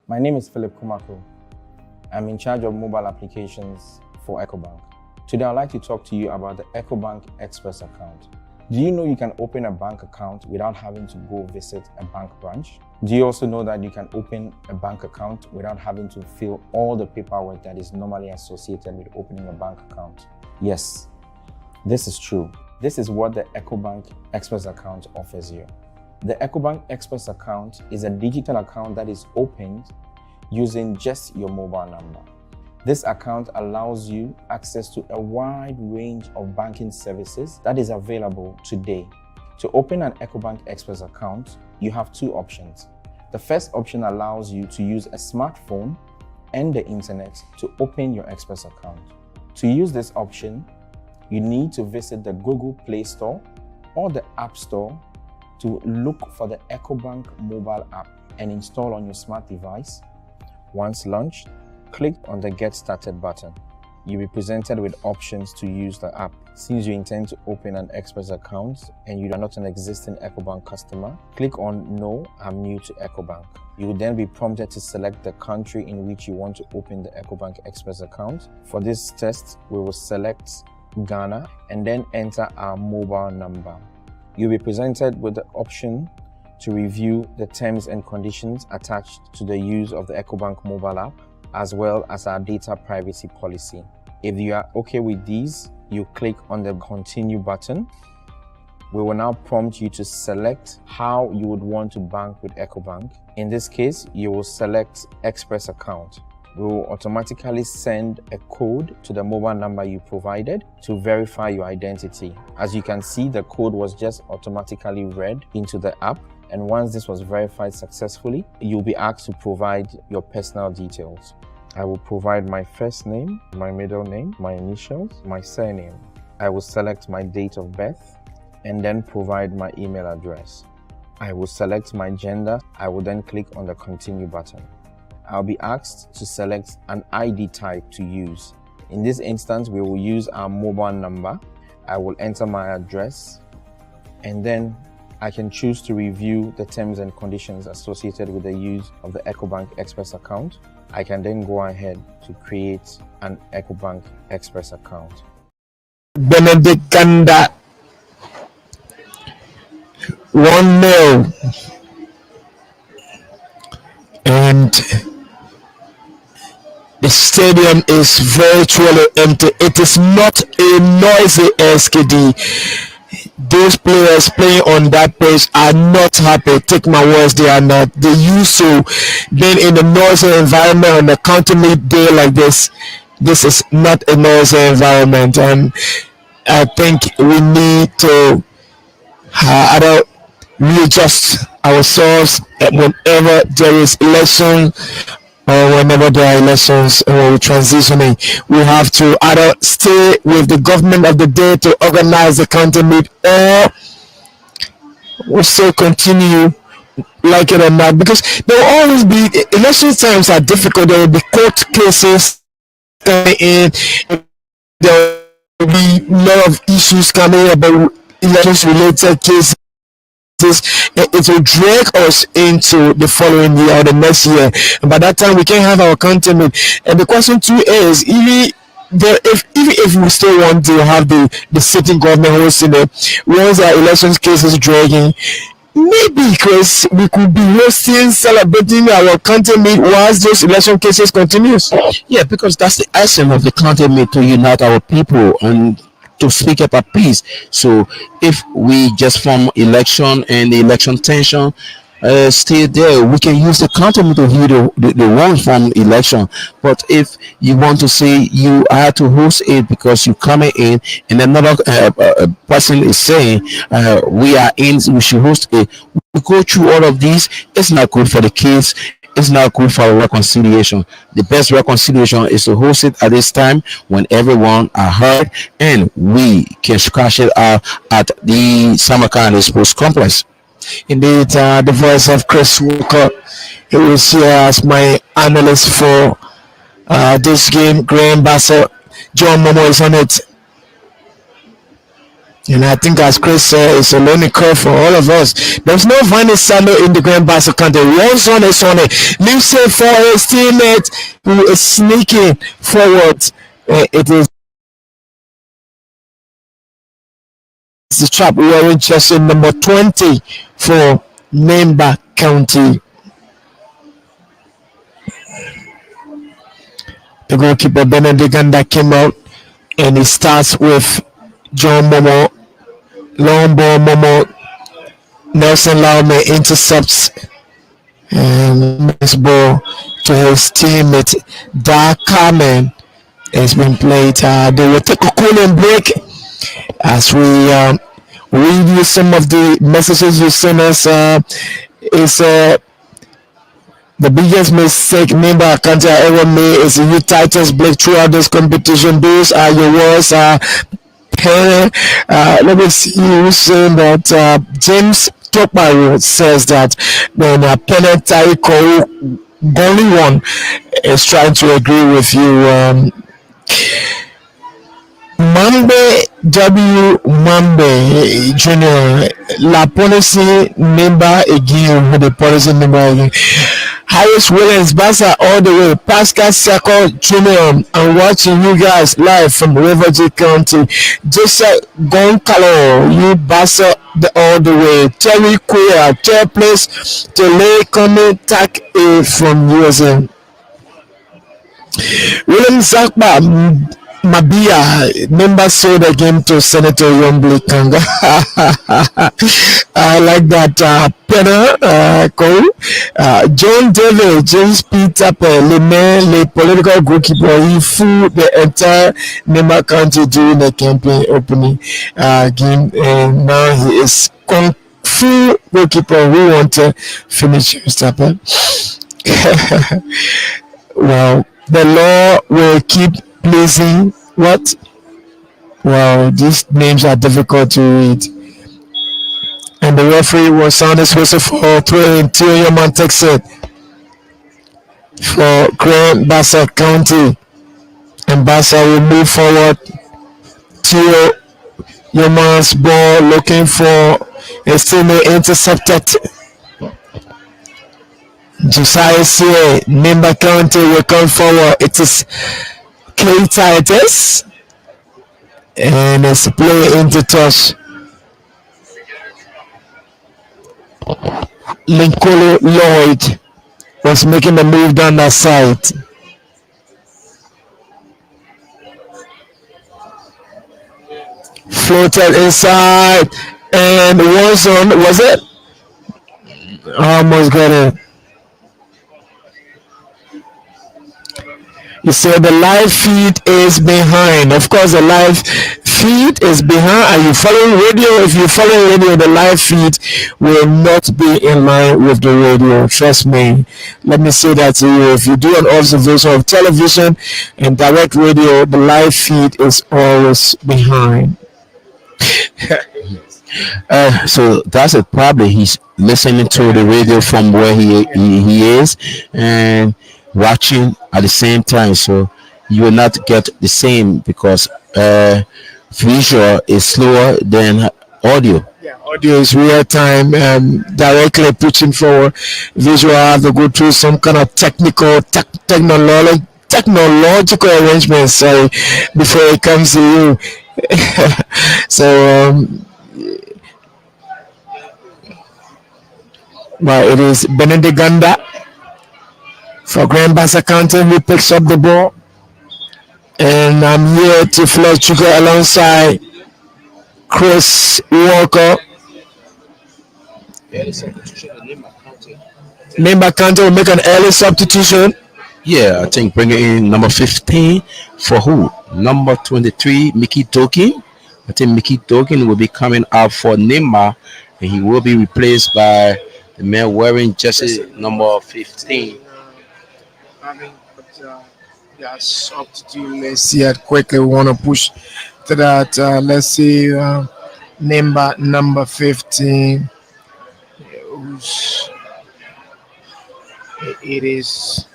My name is Philip Kumako. I'm in charge of mobile applications for EcoBank. Today, I'd like to talk to you about the EcoBank Express account. Do you know you can open a bank account without having to go visit a bank branch? Do you also know that you can open a bank account without having to fill all the paperwork that is normally associated with opening a bank account? Yes, this is true. This is what the EcoBank Express account offers you. The EcoBank Express account is a digital account that is opened using just your mobile number. This account allows you access to a wide range of banking services that is available today. To open an EcoBank Express account, you have two options. The first option allows you to use a smartphone and the internet to open your Express account. To use this option, you need to visit the Google Play Store or the App Store to look for the EcoBank mobile app and install on your smart device. Once launched, click on the Get Started button. You'll be presented with options to use the app. Since you intend to open an Express account and you are not an existing EcoBank customer, click on No, I'm new to EcoBank. You will then be prompted to select the country in which you want to open the EcoBank Express account. For this test, we will select Ghana and then enter our mobile number. You'll be presented with the option to review the terms and conditions attached to the use of the EcoBank mobile app, as well as our data privacy policy. If you are okay with these, you click on the Continue button. We will now prompt you to select how you would want to bank with EcoBank. In this case, you will select Express account. We will automatically send a code to the mobile number you provided to verify your identity. As you can see, the code was just automatically read into the app. And once this was verified successfully, you'll be asked to provide your personal details. I will provide my first name, my middle name, my initials, my surname. I will select my date of birth and then provide my email address. I will select my gender. I will then click on the Continue button. I'll be asked to select an ID type to use. In this instance, we will use our mobile number. I will enter my address, and then I can choose to review the terms and conditions associated with the use of the EcoBank Express account. I can then go ahead to create an EcoBank Express account. Benedict Kanda 1-0, and the stadium is virtually empty. It is not a noisy SKD. Those players playing on that pitch are not happy. Take my words, they are not. They used to being in a noisy environment on a county meet day like this. This is not a noisy environment, and I think we need to readjust ourselves whenever there is election or whenever there are elections or transitioning. We have to either stay with the government of the day to organize the county meet, or also continue like it or not, because there will always be election times are difficult. There will be court cases coming in. There will be a lot of issues coming about elections related cases. It will drag us into the following year or the next year, and by that time we can have our continent. And the question too is, even if we still want to have the sitting government hosting it, once our elections cases dragging, maybe because we could be hosting, celebrating our county meet whilst those election cases continues. Yeah, because that's the essence of the county meet, to unite our people and to speak up a peace. So if we just form election and the election tension stay there, we can use the county meet to hear the one form election. But if you want to say you have to host it because you coming in and another person is saying we are in, we should host it, we go through all of these. It's not good for the kids. It's not good for reconciliation. The best reconciliation is to host it at this time when everyone are heard and we can scratch it out at the Samarkand Sports Complex. Indeed, the voice of Chris Walker, he was here as my analyst for this game. Graham Bassa, John Momo is on it. And I think, as Chris said, it's a learning curve for all of us. There's no Vanny Salo in the Grand Bassa country. One son is on it. Leaves it for his teammate who is sneaking forward. It is the trap. We are in just number 20 for Nimba County. The goalkeeper Benedict Ganda came out, and he starts with John Momo. Long ball, Momo. Nelson Laume intercepts, and this ball to his teammate Da Carmen has been played. They will take a cooling break as we read you some of the messages you sent us. Is the biggest mistake Nimba Kante ever made is you titles break throughout this competition. Those are your words. Let me see you saying that James Tokmaru says that when penalty call only one is trying to agree with you. Mambe Mambe Junior La Policy Nimba again with the policy number again. Harris Williams Bassa all the way. Pascal Sako Junior. I'm watching you guys live from Riverview County. Joseph Goncalo, you Bassa all the way. Terry Queer, chair place to lay comment tag A from USA. William Zakba Mabia member sold the game to Senator Yombly Kanga. I like that. Cole, John David, James Peter, le mayor, le political goalkeeper, he fooled the entire Nimba County during the campaign opening game, and now he is kung fu goalkeeper who want to finish Mr. Well, the law will keep pleasing what? Well, these names are difficult to read. And the referee will sound his whistle for play interior Montexet for Grand Bassa County. And Bassa will move forward to Yoman's ball looking for a teammate intercepted. Josiah C. Nimba County will come forward. It is K Titus and it's a play into touch. Linkolo Lloyd was making the move down that side. Floated inside and was on. Was it? Almost got it. You say the live feed is behind. Of course, the live feed is behind. Are you following radio? If you follow radio, the live feed will not be in line with the radio. Trust me. Let me say that to you. If you do an observation of television and direct radio, the live feed is always behind. So that's it. Probably he's listening to the radio from where he is and watching at the same time. So you will not get the same because visual is slower than audio. Yeah, audio is real time, directly pushing forward. Visual have to go through some kind of technological arrangements. Sorry, before it comes to you. So. Well, it is Benediganda for Grand Bassa County who picks up the ball. And I'm here to flush sugar alongside Chris Walker. Nimba County will make an early substitution. Yeah, I think bringing in number 15 for who? Number 23, Mickey Dokin. I think Mickey Dokin will be coming out for Nimba, and he will be replaced by the man wearing jersey number 15. Substitute. Let's see it quickly. We want to push to that. Let's see. Nimba number 15. It is.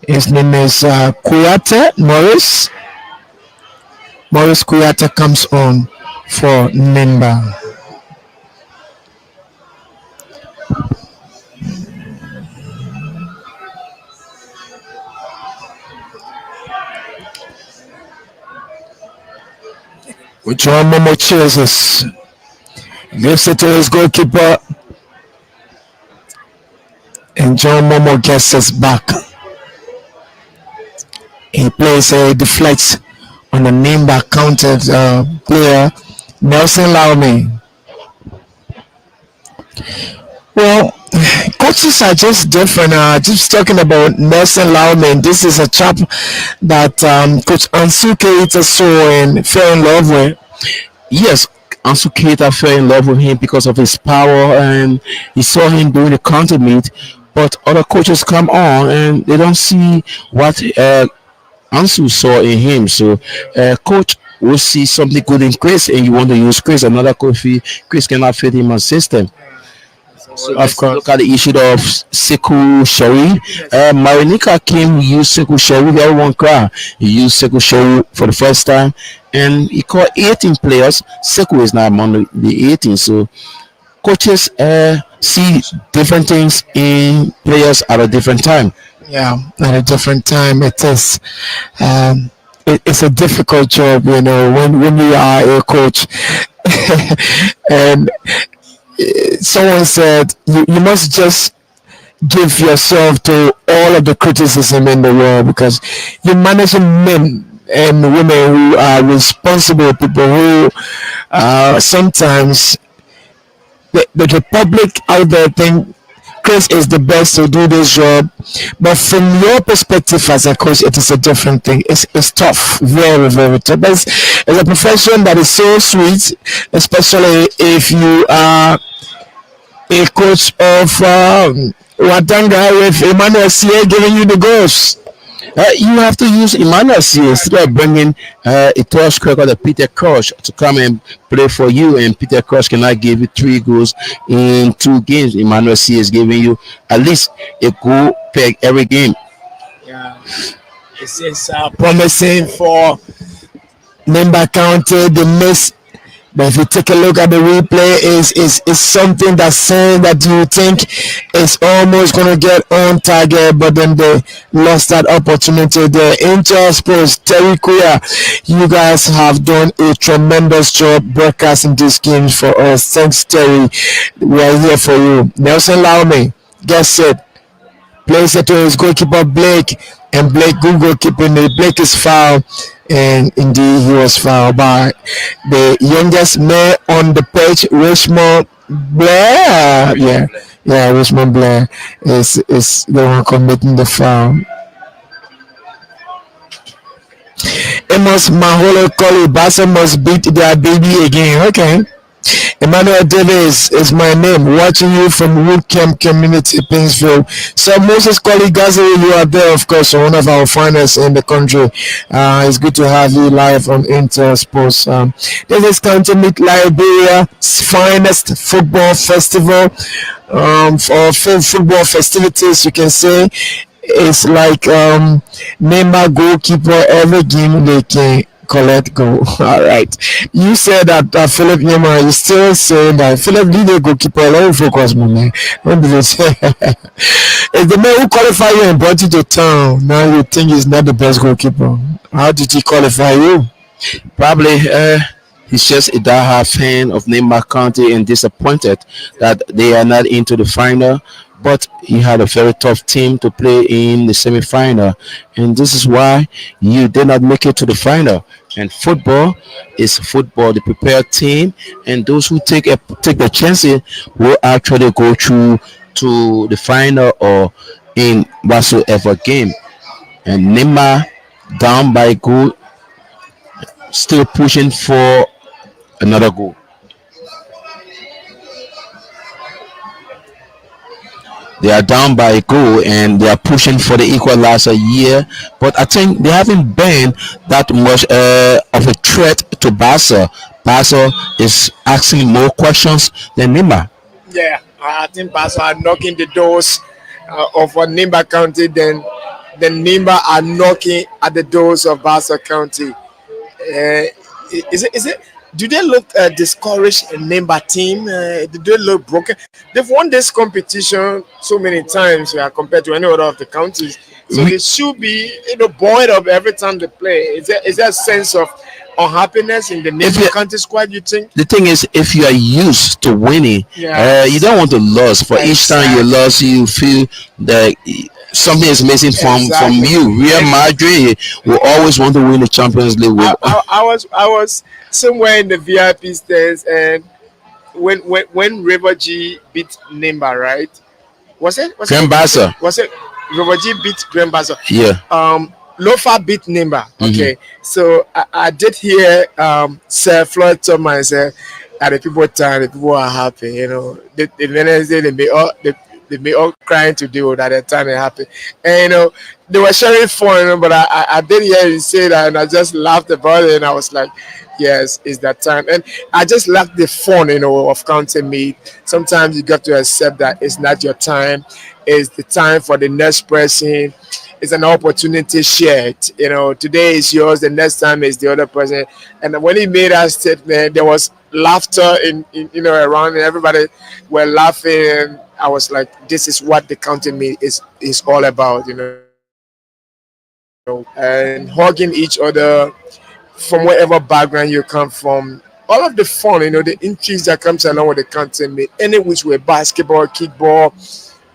His name is Kuyate Morris. Morris Kuyate comes on for Nimba. John Momo chases. Gives it to his goalkeeper. And John Momo gets us back. He plays a deflects on the Nimba counted player Nelson Laumi. Well, Coaches are just different. Just talking about Nelson Lauman. This is a chap that Coach Ansu Keita saw and fell in love with. Yes, Ansu Keita fell in love with him because of his power, and he saw him doing the counter meet. But other coaches come on and they don't see what Ansu saw in him. So, coach will see something good in Chris, and you want to use Chris. Another coach, Chris cannot fit him on system. So Of let's look course. at the issue of Sekou Shari. Marinika came, use Sekou Shari, everyone cry. He used Sekou Shari for the first time and he caught 18 players. Sekou is now among the 18. So coaches see different things in players at a different time. Yeah, at a different time. It is. It's a difficult job, when you are a coach. And someone said you must just give yourself to all of the criticism in the world because you're managing men and women who are responsible people who sometimes the public out there think Chris is the best to do this job, but from your perspective as a coach, it is a different thing. It's tough, very very tough. But it's a profession that is so sweet, especially if you are a coach of Watanga with Emmanuel Sie giving you the goals. You have to use Emmanuel C instead of bringing a tall striker like Peter Crouch to come and play for you, and Peter Crouch cannot give you 3 goals in 2 games. Emmanuel C is giving you at least a goal per every game. Yeah, it's promising for Nimba County. The miss. But if you take a look at the replay, is something that's saying that you think is almost gonna get on target, but then they lost that opportunity. The Intersports, Terry Kuya, you guys have done a tremendous job broadcasting these games for us. Thanks, Terry. We are here for you. Nelson Laume, guess it. Plays it to his goalkeeper Blake, and Blake good goalkeeping. Blake is fouled, and indeed he was fouled by the youngest man on the pitch, Richmond Blair. Yeah, Richmond Blair is the one committing the foul. Amos Maholo Koli Bassa must beat their baby again. Okay. Emmanuel Davis is my name. Watching you from Woodcamp Community, Pinsville. So Moses Koli Gazari, you are there, of course, one of our finest in the country. It's good to have you live on Inter Sports. This is County Meet Liberia's finest football festival. For football festivities, you can say it's like Nimba goalkeeper every game they can collect goal. All right. You said that Philip Yema is still saying that Philip need a goalkeeper. Let me focus, my man. Don't be it's the man who qualified you and brought you to town. Now you think he's not the best goalkeeper. How did he qualify you? Probably he's just a diehard fan of Nimba County and disappointed that they are not into the final. But he had a very tough team to play in the semi-final, and this is why you did not make it to the final. And football is football, the prepared team, and those who take the chances will actually go through to the final or in whatsoever game. And Nimba down by a goal, still pushing for another goal. They are down by a goal and they are pushing for the equalizer year. But I think they haven't been that much of a threat to Bassa. Bassa is asking more questions than Nimba. Yeah, I think Bassa are knocking the doors of Nimba County. Then Nimba are knocking at the doors of Bassa County. Is it? Do they look discouraged in Nimba team? Do they look broken? They've won this competition so many times compared to any other of the counties. So they should be buoyed up every time they play. Is there a sense of unhappiness in the Nimba County squad, you think? The thing is, if you are used to winning, you don't want to lose. For each time you lose, you feel that something is missing from you. Real Madrid will always want to win the Champions League. I was somewhere in the VIP stands, and when River G beat Nimba, right? Grand Bassa. Was it Roboji beat Grand Bassa? Yeah. Lofa beat Nimba. Mhm. Okay, so I did hear Sir Floyd Thomas say at the people time the people are happy. You know, the Wednesday they may all crying to do that at the time they happy, and you know they were sharing fun. You know, but I did hear you say that, and I just laughed about it, and I was like, yes, it's that time, and I just like the fun, you know, of counting meat. Sometimes you got to accept that it's not your time, it's the time for the next person. It's an opportunity shared. You know, today is yours, the next time is the other person. And when he made that statement, there was laughter in you know around, and everybody were laughing. And I was like, this is what the counting meat is all about. You know, and hugging each other from whatever background you come from. All of the fun, you know, the intrigues that comes along with the content, mate. Any which way, basketball, kickball,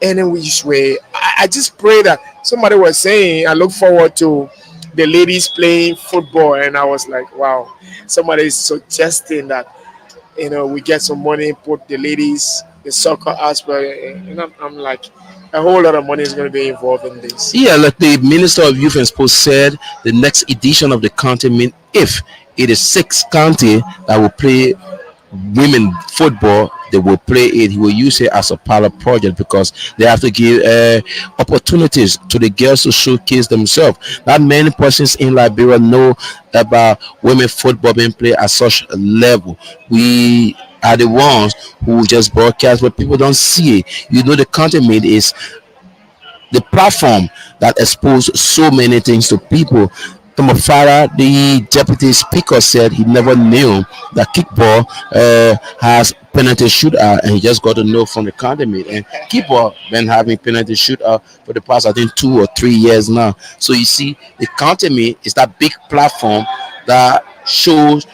any which way. I just pray that somebody was saying, I look forward to the ladies playing football, and I was like, wow, somebody is suggesting that you know we get some money, put the ladies, the soccer aspect, and I'm like, a whole lot of money is going to be involved in this. Yeah, like the Minister of Youth and Sports said, the next edition of the county mean if it is six county that will play women football, they will play it. He will use it as a pilot project because they have to give opportunities to the girls to showcase themselves. Not many persons in Liberia know about women football being played at such a level. We are the ones who just broadcast, but people don't see it. You know, the content made is the platform that exposed so many things to people. Tomafara, the deputy speaker, said he never knew that kickball has penalty shootout, and he just got to know from the academy. And kickball been having penalty shootout for the past, I think, 2 or 3 years now. So you see, the academy is that big platform that shows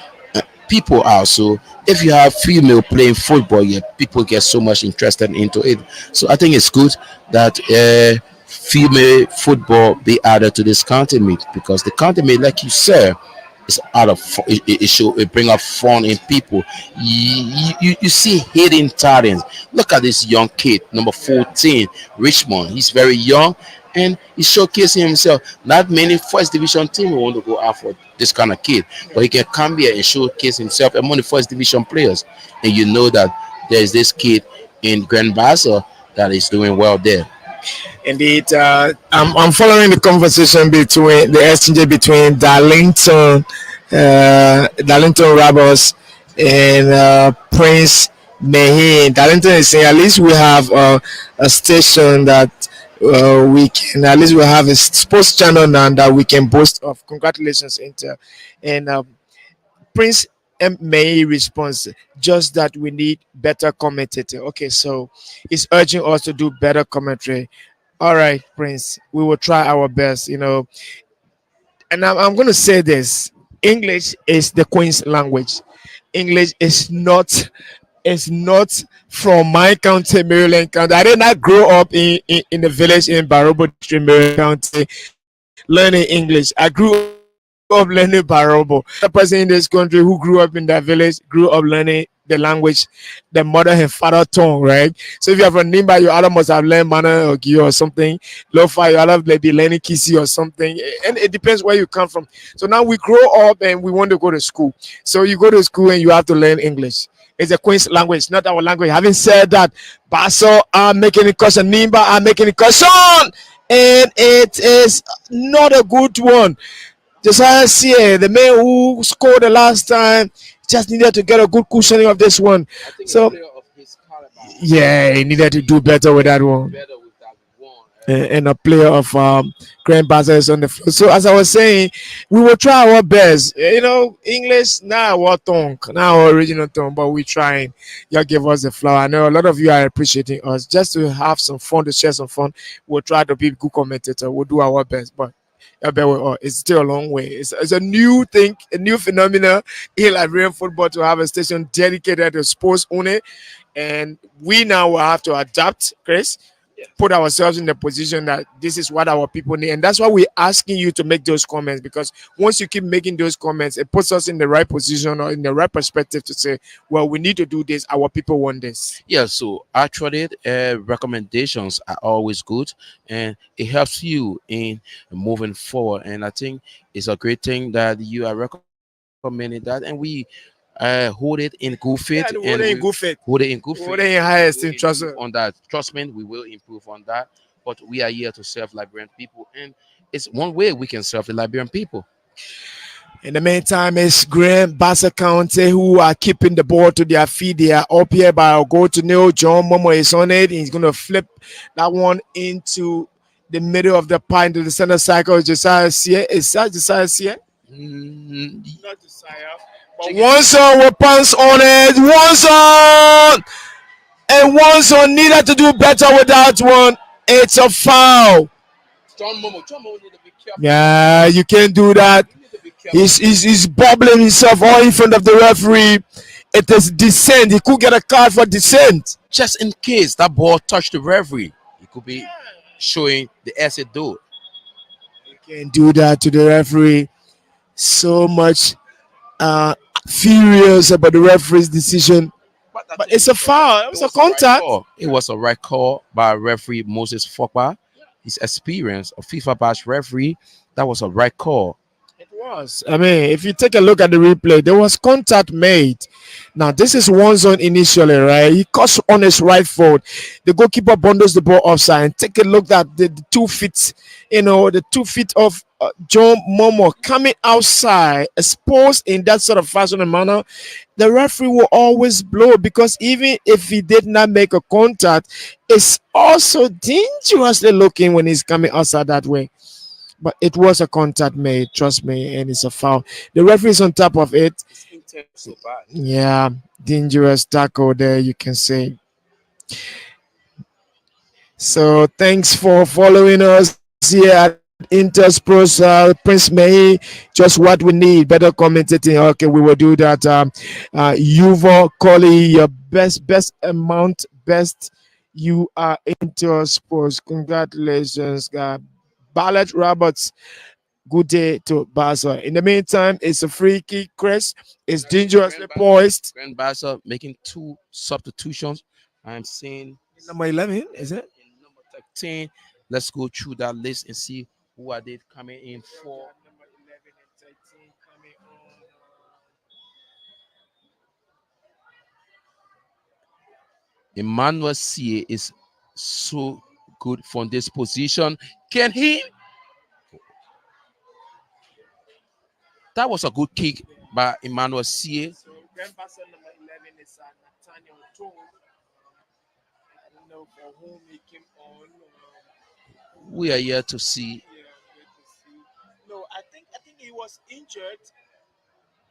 people out. So if you have female playing football, yeah, people get so much interested into it. So I think it's good that female football be added to this county meet because the county meet, like you said, is out of it should it bring up fun in people. You see hidden talents. Look at this young kid, number 14, Richmond. He's very young and he's showcasing himself. Not many first division team will want to go out for this kind of kid, but he can come here and showcase himself among the first division players. And you know that there's this kid in Grand Bassa that is doing well there. Indeed, I'm following the conversation between the exchange between Darlington Rabos and Prince Mehin. Darlington is saying at least we have a station that we can at least we have a sports channel now that we can boast of. Congratulations, Inter, and Prince May response just that we need better commentator. Okay, so he's urging us to do better commentary. All right, Prince, we will try our best, you know. And I'm going to say this: English is the Queen's language. English is not from my county, Maryland County. I did not grow up in the village in Barobo District, Maryland County, learning English. I grew up learning Barobo. The person in this country who grew up in that village grew up learning the language, the mother and father tongue, right? So if you're from Nimba, you either must have learned Mana or Gio or something. Lofa, you either be learning Kisi or something. And it depends where you come from. So now we grow up and we want to go to school. So you go to school and you have to learn English. It's a Queen's language, not our language. Having said that, Bassa are making a question, Nimba are making a question, and it is not a good one. Josiah See, the man who scored the last time, just needed to get a good cushioning of this one. So yeah, he needed to do better with that one. And a player of Grand Bassa is on the floor. So as I was saying, we will try our best. You know, English now our tongue, now our original tongue, but we're trying. Y'all give us the flower. I know a lot of you are appreciating us. Just to have some fun, to share some fun. We'll try to be good commentator. We'll do our best, but it's still a long way. It's a new thing, a new phenomenon in Liberian football to have a station dedicated to sports only, and we now will have to adapt, Chris. put ourselves in the position that this is what our people need, and that's why we're asking you to make those comments, because once you keep making those comments, it puts us in the right position or in the right perspective to say, well, we need to do this, our people want this. Yeah, so actually, recommendations are always good, and it helps you in moving forward. And I think it's a great thing that you are recommending that, and we hold it in good faith, and Yeah, we the water in good hold faith, it in good faith, water and in we high will esteem, improve trust us. on that. Trust me, we will improve on that. But we are here to serve Liberian people, and it's one way we can serve the Liberian people. In the meantime, it's Graham Bassa County who are keeping the ball to their feet. They are up here by our go to Neil. John Momo is on it. He's going to flip that one into the middle of the pie into the center cycle. Josiah Sear. Is that Josiah Sear? Mm, Not Josiah. But once on with pants on it. Once on. And once on needed to do better with that one. It's a foul. John Momo need to be careful. Yeah, you can't do that. You need to be careful. He's bubbling himself all in front of the referee. It is dissent. He could get a card for dissent. Just in case that ball touched the referee, it could be showing the essay do. You can't do that to the referee. So much uh, furious about the referee's decision. But it's a foul. It was a contact. It was a right call by referee Moses Fokpa. His experience of FIFA bash referee, that was a right call. It was. I mean, if you take a look at the replay, there was contact made. Now, this is one zone initially, right? He cuts on his right foot. The goalkeeper bundles the ball offside. And take a look at the 2 feet, the 2 feet of John Momo coming outside, exposed in that sort of fashion and manner. The referee will always blow, because even if he did not make a contact, it's also dangerously looking when he's coming outside that way. But it was a contact made, trust me, and it's a foul. The referee is on top of it. Yeah, dangerous tackle there, you can say. So thanks for following us here at Intersports. Prince May, just what we need. Better commentating. Okay, we will do that. Yuval Colley, your best amount, best. You are Intersports. Congratulations, God. Ballot Roberts. Good day to Bassa. In the meantime, it's a free kick, Chris. It's dangerously poised. Grand Bassa making two substitutions. I'm seeing Number 11, is it? in number 13. Let's go through that list and see who are they coming in for. Number 11 and 13 coming on. Emmanuel C is so good from this position. Can he? That was a good kick by Emmanuel C. So Grand Bassa number 11 is Nathaniel Jones. I don't know for whom he came on. We are here to see. Yeah, good to see. No, I think he was injured.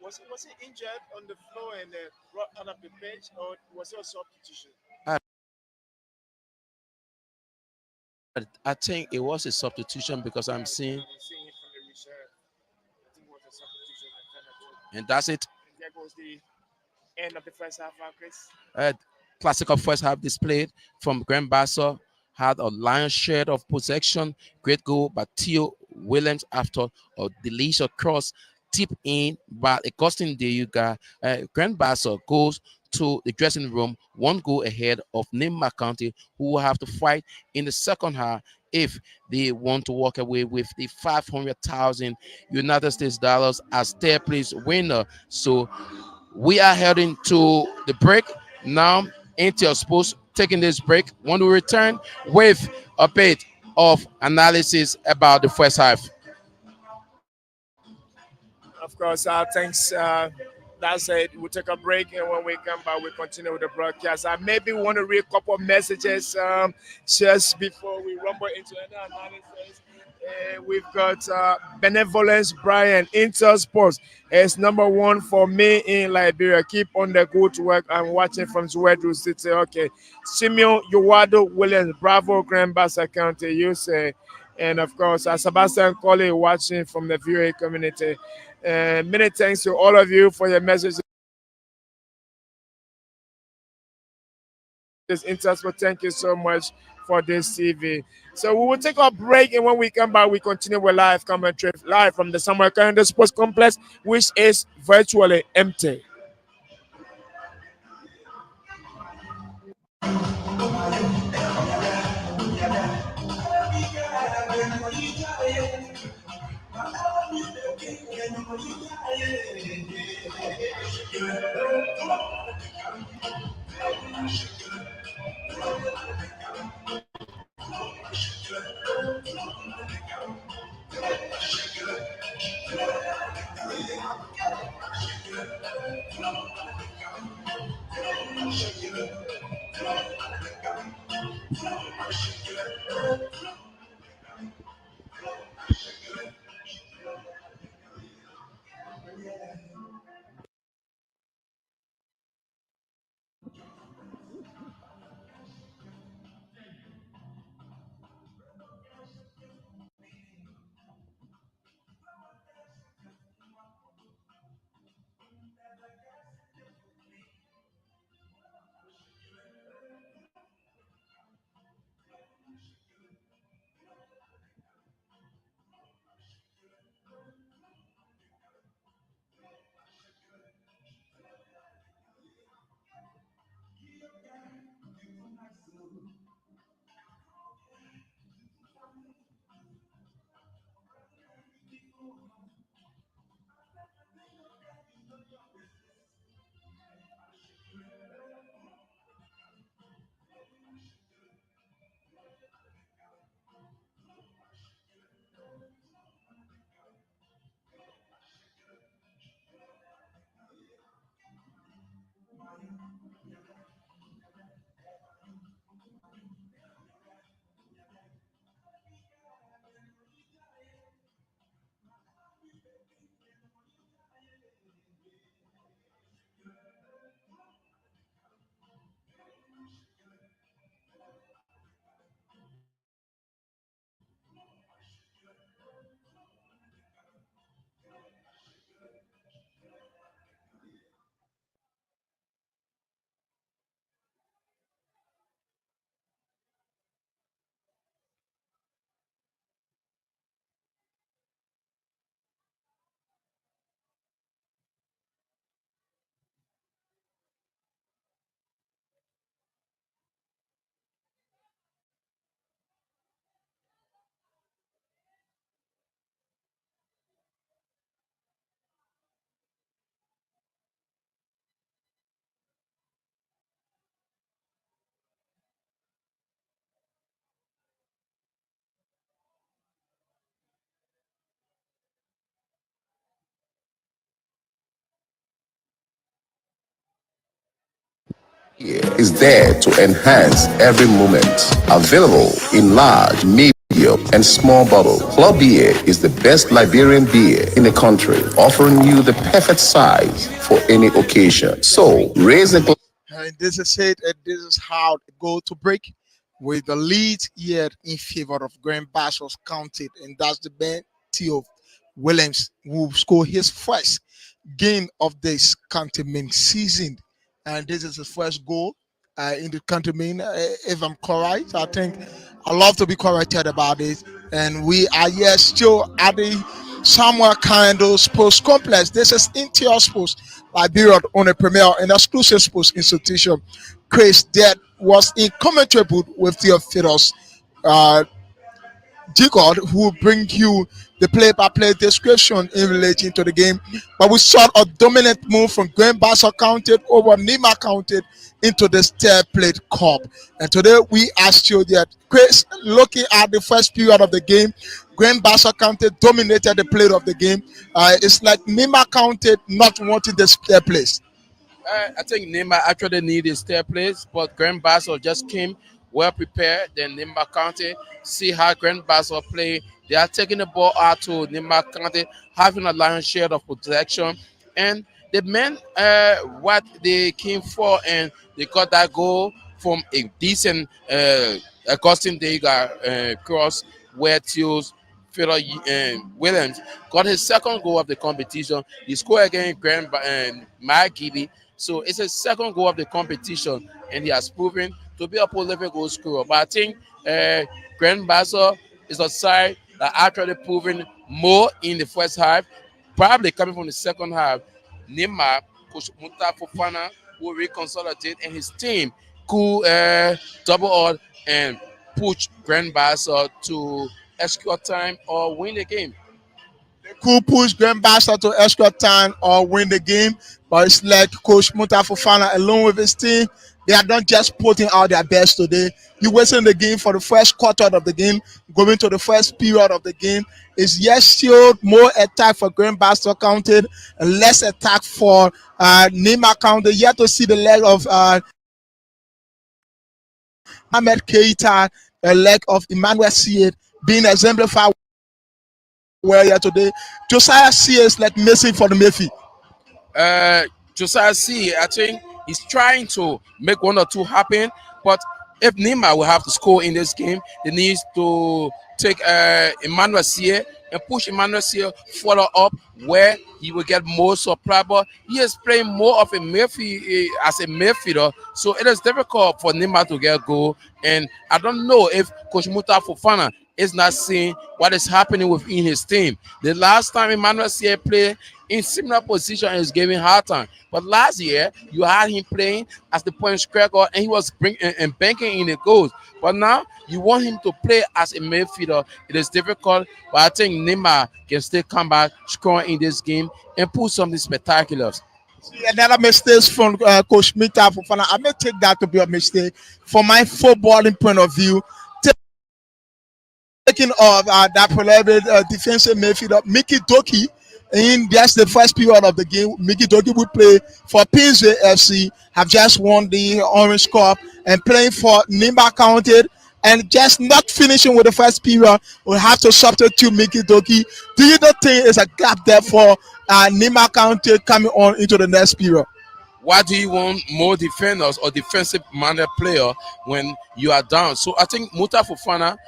Was he injured on the floor and brought out of the bench, or was it a substitution? I, I think it was a substitution because I'm seeing, I'm seeing it from the reserve. I think it was a substitution. and that's it. And there goes the end of the first half, Chris. Classical first half displayed from Grand Bassa had a lion's share of possession. Great goal by Theo Williams after a delicious cross tip in by Augustine De Yuga. Grand Bassa goes to the dressing room, one goal ahead of Nimba County, who will have to fight in the second half if they want to walk away with the 500,000 United States dollars as third place winner. So we are heading to the break now. Intel Sports taking this break. When we return with a bit of analysis about the first half. Of course, thanks. That's it. We'll take a break, and when we come back, we continue with the broadcast. I maybe want to read a couple of messages just before we rumble into any analysis. We've got Benevolence Brian, Intel Sports. It's number one for me in Liberia. Keep on the good work. I'm watching from Zouedru City. Okay. Simeon Yuwado Williams, Bravo, Grand Bassa County, you say. And of course, Sebastian Colley watching from the viewing community. Many thanks to all of you for your messages. Intersport, thank you so much for for this TV. So we will take a break, and when we come back, we continue with live commentary live from the Samuel Calendar Sports Complex, which is virtually empty. Is there to enhance every moment. Available in large, medium, and small bottle. Club Beer is the best Liberian beer in the country, offering you the perfect size for any occasion. So, raise a glass. And this is it, and this is how it go to break with the lead here in favor of Grand Bassos counted, and that's the Ben Theo Williams who scored his first game of this Canterbury season, and this is his first goal in the Canterbury. If I'm correct, I think I love to be corrected about it, and we are here still at the Samuel Kando Sports Complex. This is Interior Sports Liberia on a premier and exclusive sports institution. Chris that was incommensurable with Theophilus Jacob, who will bring you the play-by-play description in relation to the game. But we saw a dominant move from Grand Bassa counted over Nimba counted into the Stair Plate Cup. And today we asked you that, Chris, looking at the first period of the game, Grand Bassa counted dominated the play of the game. It's like Nimba counted not wanting the Stair place. I think Nimba actually needed their place, but Grand Basel just came well prepared. Then Nimba County see how Grand Basel play. They are taking the ball out to Nimba County, having a lion's share of protection, and the men what they came for, and they got that goal from a decent Augustine Dega cross where Teals Philo Williams got his second goal of the competition. He scored against Grand Mike Gibby. So it's a second goal of the competition, and he has proven to be a prolific goal scorer. But I think Grand Bassa is a side that actually proven more in the first half, probably coming from the second half. Nimba, Coach Muta Fofana, will reconsolidate, and his team could double up and push Grand Bassa to extra time or win the game. Could push Grand Bassa to extra time or win the game, but it's like Coach Mutafufana along with his team. They are not just putting out their best today. You wasting the game for the first quarter of the game, going to the first period of the game. Is yes, still more attack for Grand Bassa counted and less attack for Nima counted. Yet to see the leg of Ahmed Keita, a leg of Emmanuel Siet being exemplified well here today. Josiah C is like missing for the Mayfield. uh, Josiah C, I think he's trying to make one or two happen, but if Nima will have to score in this game, he needs to take Emmanuel C and push Emmanuel C further up where he will get more supply. But he is playing more of a midfield as a midfielder, so it is difficult for Nima to get a goal. And I don't know if Coach Muta Fofana is not seeing what is happening within his team. The last time Emmanuel C played in similar position is giving hard time. But last year you had him playing as the point striker and he was bringing and banking in the goals. But now you want him to play as a midfielder. It is difficult, but I think Nimba can still come back, score in this game, and put something spectacular. See, another mistake from Coach Mita Fofana. I may take that to be a mistake. From my footballing point of view, taking of that beloved defensive midfielder Mickey Doki in just the first period of the game. Mickey Doki would play for PSV FC, have just won the Orange Cup and playing for Nimba Counted and just not finishing with the first period. We have to substitute Mickey Doki. Do you not think there's a gap there for Nimba Counted coming on into the next period? Why do you want more defenders or defensive minded player when you are down? So I think Muta Fofana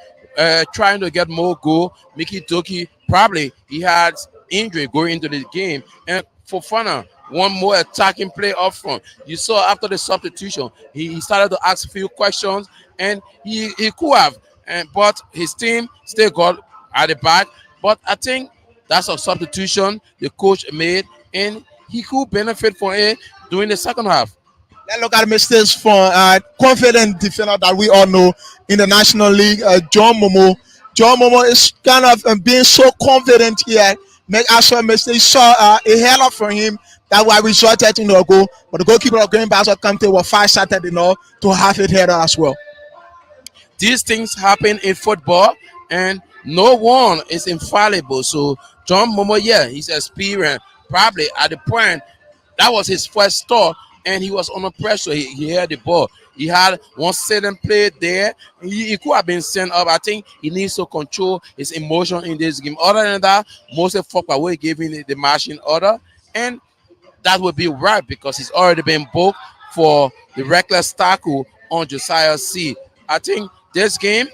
trying to get more goal. Mickey Doki probably he had injury going into the game, and Fofana one more attacking play up front. You saw after the substitution, he started to ask a few questions, and he could have, but his team still got at the back. But I think that's a substitution the coach made, and he could benefit from it during the second half. Let's look at mistakes from confident defender that we all know in the National League, John Momo. John Momo is kind of being so confident here. Make actual mistakes. Saw a header from him that was resulted in a goal, but the goalkeeper of Green Bassa Kante was far-sighted enough to have it header as well. These things happen in football, and no one is infallible. So John Momo, yeah, he's experienced. Probably at the point that was his first start, and he was under pressure. He had the ball. He had one sitting play there. He could have been sent up. I think he needs to control his emotion in this game. Other than that, most of Fokpa will give him the marching order, and that would be right because he's already been booked for the reckless tackle on Josiah C. I think this game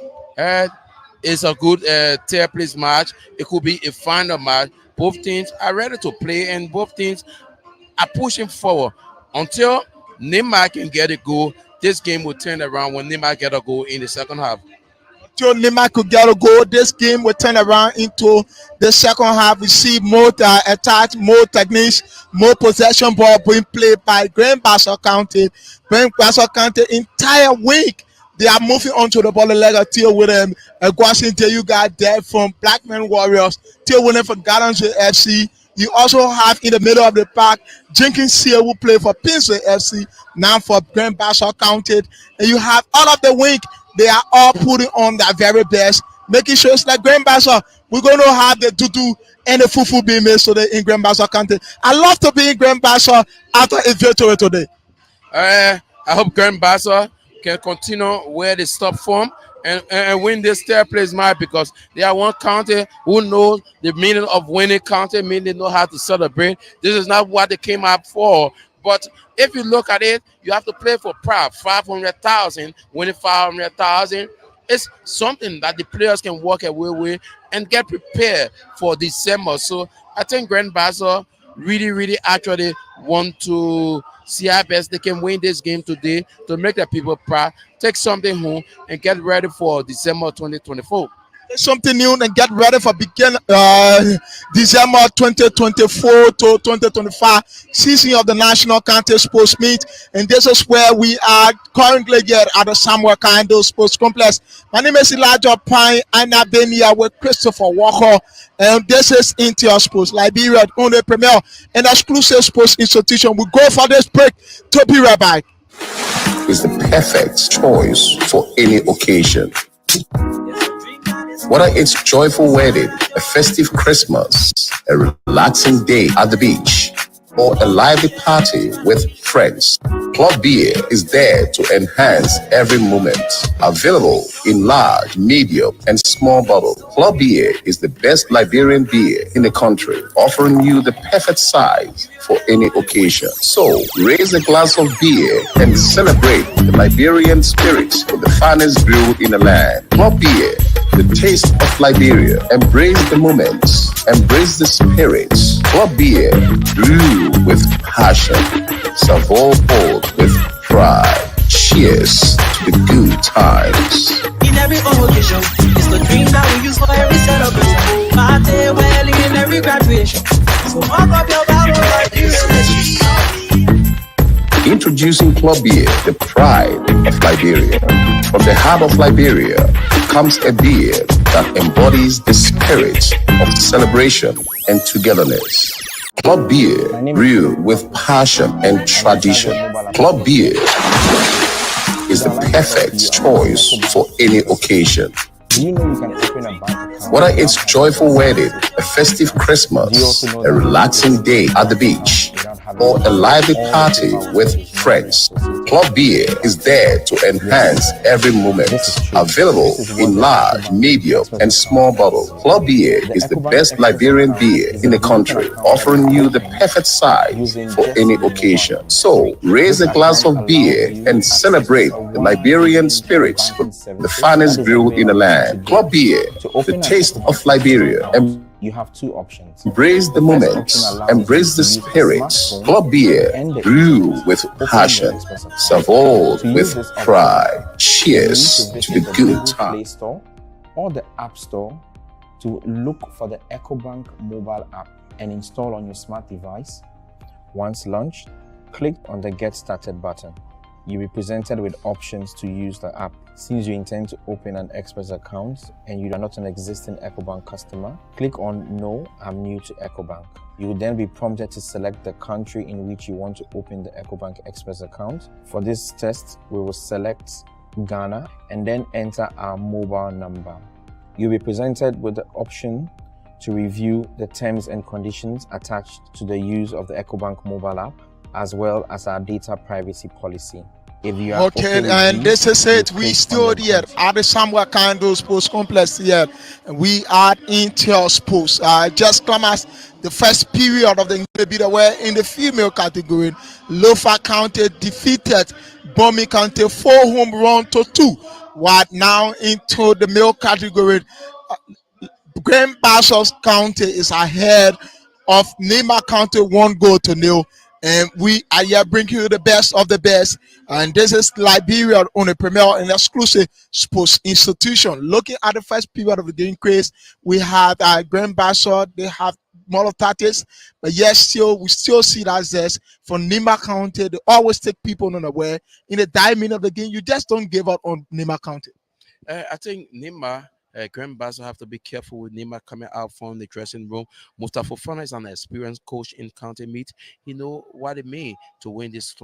is a good third place match. It could be a final match. Both teams are ready to play, and both teams are pushing forward until Neymar can get a goal. This game will turn around when Neymar get a goal in the second half. Until Neymar could get a goal, this game will turn around into the second half. We see more attack, more techniques, more possession ball being played by Grand Bassa County. Grand Bassa County entire week. They are moving on to the ball leg of Theo William. Guasin you got there from Blackman Warriors. Theo William for Gardens FC. You also have in the middle of the park Jenkins here who play for Pinsway FC, now for Grand Bassa County. And you have all of the week. They are all putting on their very best, making sure it's like Grand Bassa. We're going to have the tutu and the fufu being made today in Grand Bassa County. I love to be in Grand Bassa after a victory today. I hope Grand Bassa can continue where they stop from and win this third place match because they are one county who knows the meaning of winning county, meaning they know how to celebrate. This is not what they came up for. But if you look at it, you have to play for pride. 500,000, winning 500,000. It's something that the players can walk away with and get prepared for December. So I think Grand Bassa really actually want to see how best they can win this game today to make the people proud, take something home, and get ready for December 2024. Something new and get ready for begin December 2024 to 2025 season of the National County Sports Meet, and this is where we are currently here at the Samuel Kando Sports Complex. My name is Elijah Pine, and I've been here with Christopher Walker, and this is Intel Sports Liberia, only premier and exclusive sports institution. We go for this break to be right back. Is the perfect choice for any occasion. Whether it's joyful wedding, a festive Christmas, a relaxing day at the beach, or a lively party with friends, Club Beer is there to enhance every moment. Available in large, medium, and small bottle, Club Beer is the best Liberian beer in the country, offering you the perfect size for any occasion. So, raise a glass of beer and celebrate the Liberian spirit with the finest brew in the land. Club Beer, the taste of Liberia. Embrace the moments. Embrace the spirit. Club Beer, brew with passion. Savour bold with pride. Cheers to the good times. In every occasion, it's the drink that we use for every celebration. Party well in every graduation. So mark up your bottle like you. Introducing Club Beer, the pride of Liberia. From the heart of Liberia comes a beer that embodies the spirit of celebration and togetherness. Club Beer, brewed with passion and tradition. Club Beer is the perfect choice for any occasion. Do you know you can open a bank account? Whether it's joyful wedding, a festive Christmas, a relaxing day at the beach, or a lively party with friends, Club Beer is there to enhance every moment. Available in large, medium, and small bottle, Club Beer is the best Liberian beer in the country, offering you the perfect size for any occasion. So, raise a glass of beer and celebrate the Liberian spirit with the finest brew in the land. Club Beer, the taste of Liberia. You have two options. Embrace the moment. Embrace the spirit. Club Beer, brew with passion. Savour with pride. Cheers to the good time. Play Store or the App Store to look for the EcoBank mobile app and install on your smart device. Once launched, click on the Get Started button. You'll be presented with options to use the app. Since you intend to open an Express account and you are not an existing EcoBank customer, click on No, I'm new to EcoBank. You will then be prompted to select the country in which you want to open the EcoBank Express account. For this test, we will select Ghana and then enter our mobile number. You'll be presented with the option to review the terms and conditions attached to the use of the EcoBank mobile app, as well as our data privacy policy. If you are okay, and this is it. We still here at the Samuel Kando Sports Complex here, and we are Intel Sports. Just come as the first period of the baby where in the female category, Lofa County defeated Bomi County 4 home run to 2. What now into the male category? Grand Bassa County is ahead of Nimba County 1 goal to 0. And we are here bringing you the best of the best. And this is Liberia on a premier and exclusive sports institution. Looking at the first period of the game craze, we have Grand Bassa, they have more of tactics, but yes, we still see that as for Nimba County, they always take people unaware. In the diamond of the game, you just don't give up on Nimba County. I think Nimba, Grand Bassa have to be careful with Nimba coming out from the dressing room. Mustafa Fana is an experienced coach in county meet. He know what it means to win this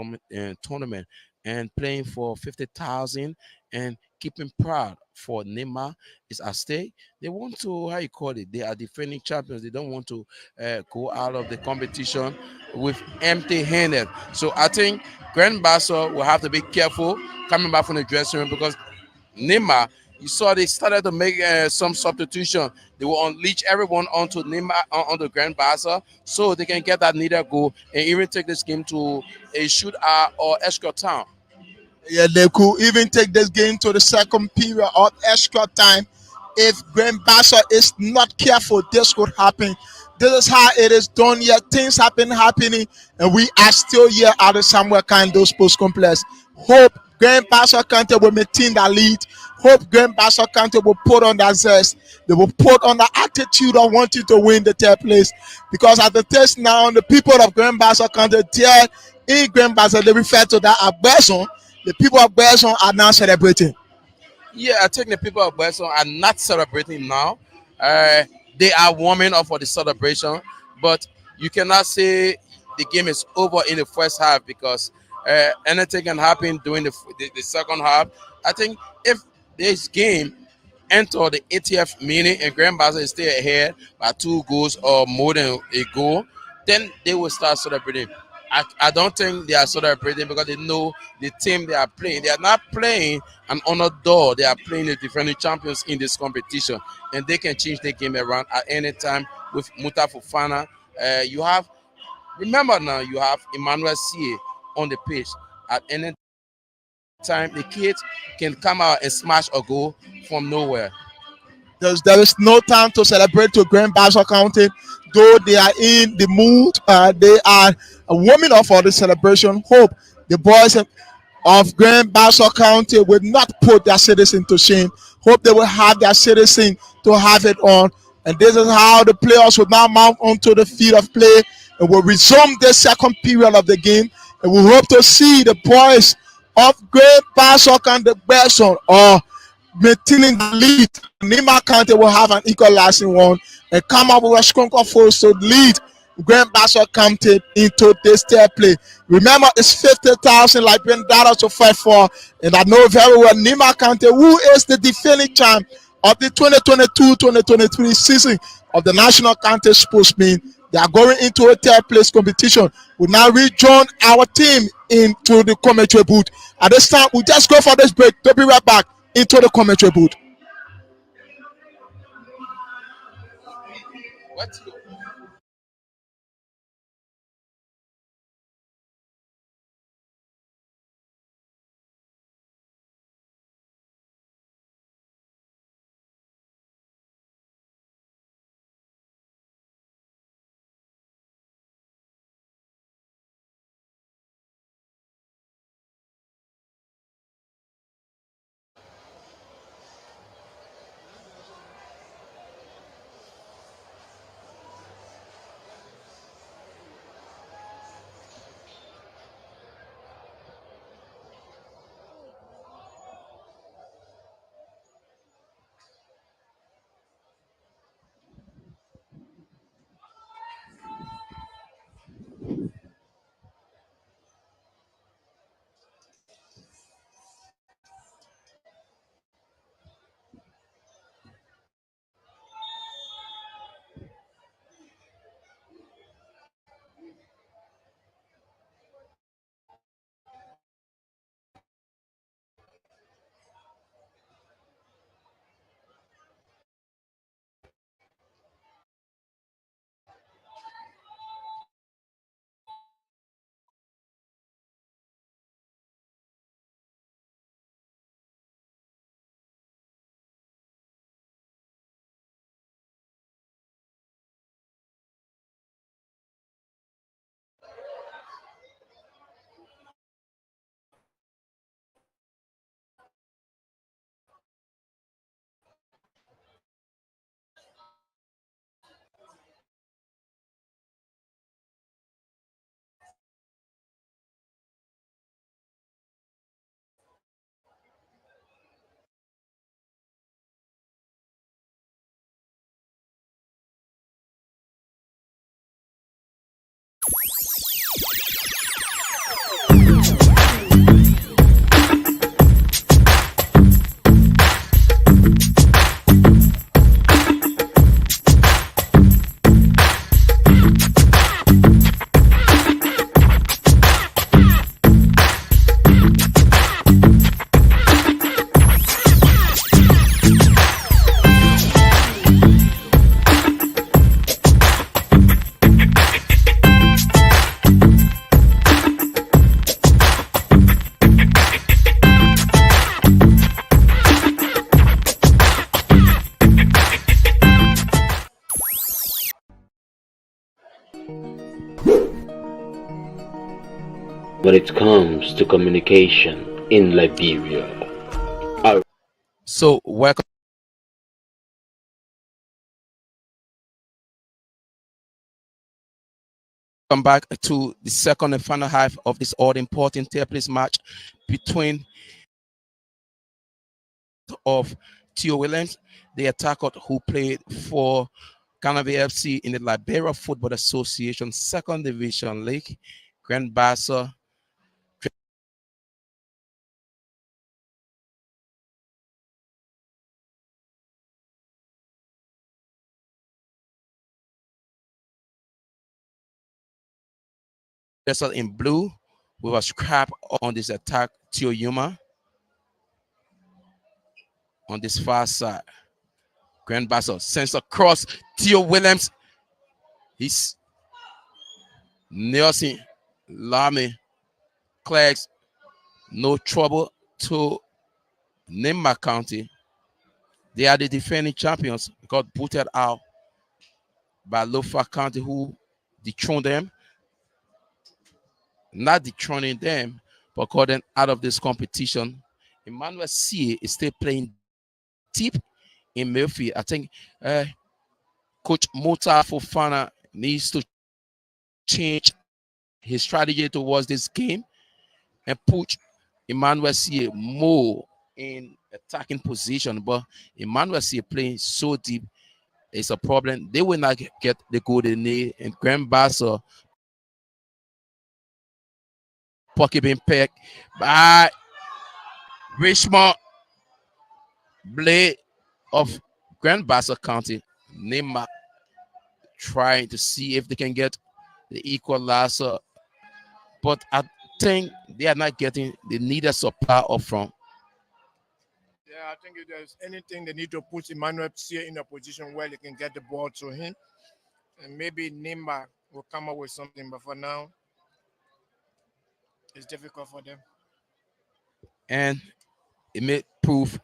tournament and playing for 50,000 and keeping proud for Nimba is at stake. They want to, how you call it, they are defending champions. They don't want to go out of the competition with empty-handed. So I think Grand Bassa will have to be careful coming back from the dressing room because Nimba, you saw they started to make some substitution. They will unleash everyone onto Nimba, onto Grand Bassa, so they can get that needed goal and even take this game to a shootout or extra time. Yeah, they could even take this game to the second period of extra time. If Grand Bassa is not careful, this could happen. This is how it is done here. Things have been happening, and we are still here at the Samuel Kando Sports Complex. Hope Grand Bassa County will maintain that lead. Hope Grand Bassa County will put on that zest. They will put on the attitude of wanting to win the third place. Because at the test now, the people of Grand Bassa County there in Grand Bassa, they refer to that as Besson. The people of Besson are now celebrating. Yeah, I think the people of Boston are not celebrating now. Uh, they are warming up for the celebration, but you cannot say the game is over in the first half because anything can happen during the second half. I think if this game enter the 80th minute and Grand Bassa is still ahead by 2 goals or more than a goal, then they will start celebrating. I don't think they are celebrating because they know the team they are playing. They are not playing an underdog. They are playing the defending champions in this competition, and they can change the game around at any time with Muta Fofana. You have remember now you have Emmanuel Sie on the pitch at any time. The kids can come out and smash a goal from nowhere. There is no time to celebrate to Grand Bassa County, though they are in the mood. They are warming up for the celebration. Hope the boys of Grand Bassa County will not put their citizen to shame. Hope they will have their citizen to have it on. And this is how the players will now mount onto the field of play and will resume the second period of the game. And we hope to see the boys of Great Bassa and the Besson or maintaining the lead. Nimba County will have an equalizing one and come up with a stronger force to lead Grand Bassa County into this third play. Remember, it's 50,000 Liberian dollars to fight for, and I know very well Nimba County, who is the defending champ of the 2022-2023 season of the National County Sportsmen. They are going into a third place competition. We now rejoin our team into the commentary booth. At this time, we just go for this break. We'll be right back into the commentary booth. What? when it comes to communication in Liberia. So welcome back to the second and final half of this all-important third-place match between of Theo Williams, the attacker who played for Canavi FC in the Liberia Football Association Second Division League, Grand Bassa. Dressed in blue with a scrap on this attack, Theo Yuma on this far side. Grand Bassa sends across Theo Williams. He's Nelson Lamy Cleggs, no trouble to Nimba County. They are the defending champions, got booted out by Lofa County, who dethroned them. Not dethroning them, but got them out of this competition. Emmanuel C is still playing deep in Murphy. I think Coach Mota Fofana needs to change his strategy towards this game and put Emmanuel C more in attacking position. But Emmanuel C playing so deep is a problem. They will not get the goal they need. And Grand Bassa pocket being picked by Richmond Blade of Grand Bassa County. Nimba trying to see if they can get the equalizer, but I think they are not getting the needed supply up front. Yeah, I think if there's anything they need to put Emmanuel Sia in a position where they can get the ball to him, and maybe Nimba will come up with something. But for now, it's difficult for them. And it may prove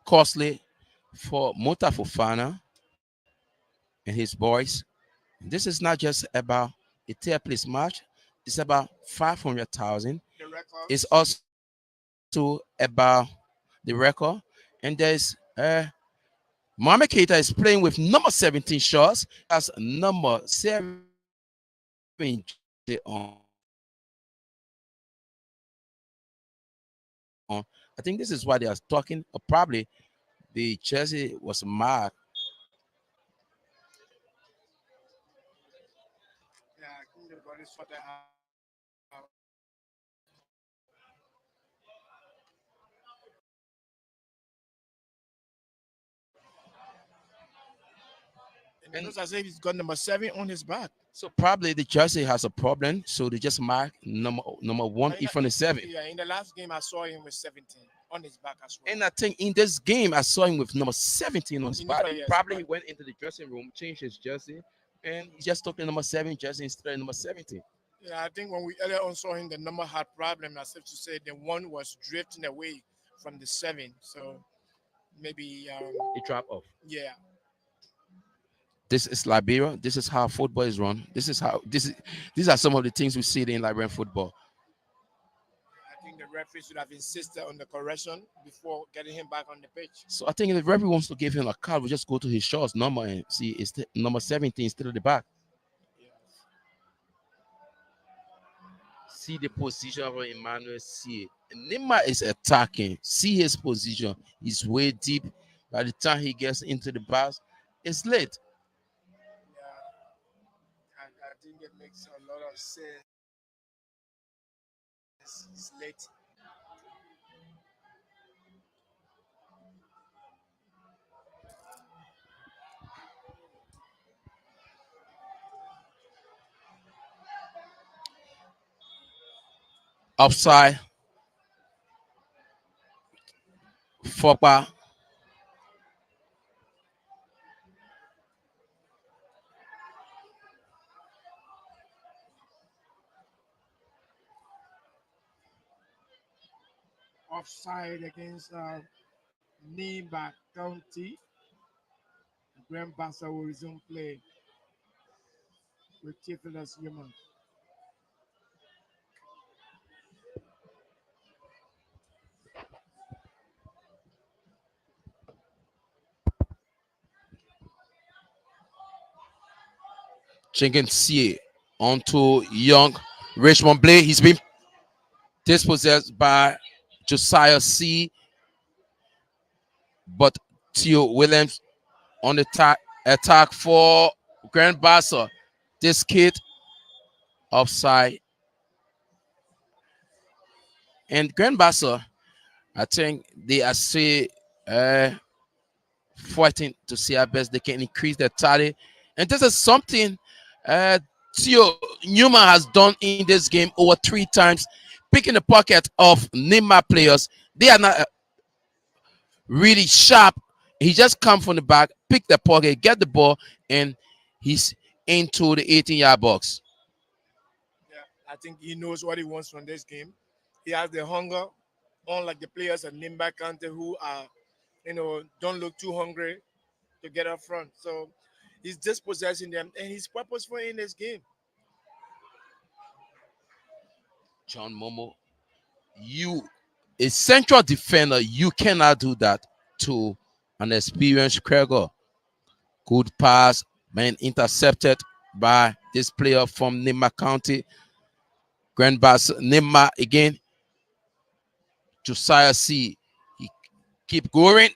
costly for Mota Fofana and his boys. This is not just about a third place match, it's about 500,000. It's also about the record. And there's Mama Keita is playing with number 17 shots. That's number 7 on. I think this is why they are talking. Probably the jersey was marked. Yeah, I think they've got it sorted out. And it looks as if he's got number 7 on his back. So probably the jersey has a problem. So they just mark number 1 in front of 7. Yeah, in the last game I saw him with 17 on his back as well. And I think in this game I saw him with number 17 on his back. Yes, Probably he went into the dressing room, changed his jersey, and he just took the number 7 jersey instead of number 17. Yeah, I think when we earlier on saw him, the number had problem. As if to say the 1 was drifting away from the 7. So maybe He dropped off. Yeah. This is Liberia. This is how football is run. These are some of the things we see in Liberian football. I think the referee should have insisted on the correction before getting him back on the pitch. So I think if the referee wants to give him a card, we just go to his shorts number and see it's number 17 instead of the back. See the position of Emmanuel C. Nimba is attacking. See his position. He's way deep. By the time he gets into the box, it's late. Yeah, I think it makes a lot of sense. It's late. Offside. Fokpa. Offside against Nimba County. Grand Bassa will resume play. ridiculous human. Jenkins C onto young Richmond Blake. He's been dispossessed by Josiah C. But Theo Williams on the attack for Grand Bassa. This kid offside. And Grand Bassa, I think they are still uh, fighting to see how best they can increase their tally. And this is something Theo Newman has done in this game over 3 times, picking the pocket of Nimba players. They are not really sharp. He just come from the back, pick the pocket, get the ball, and he's into the 18-yard box. Yeah, I think he knows what he wants from this game. He has the hunger, unlike the players at Nimba County who are, don't look too hungry to get up front. So he's dispossessing them, and he's purposeful in this game. John Momo, you, a central defender, you cannot do that to an experienced Kreger. Good pass, man, intercepted by this player from Nimba County. Grand Bass, Nimba again. Josiah C. He keep going.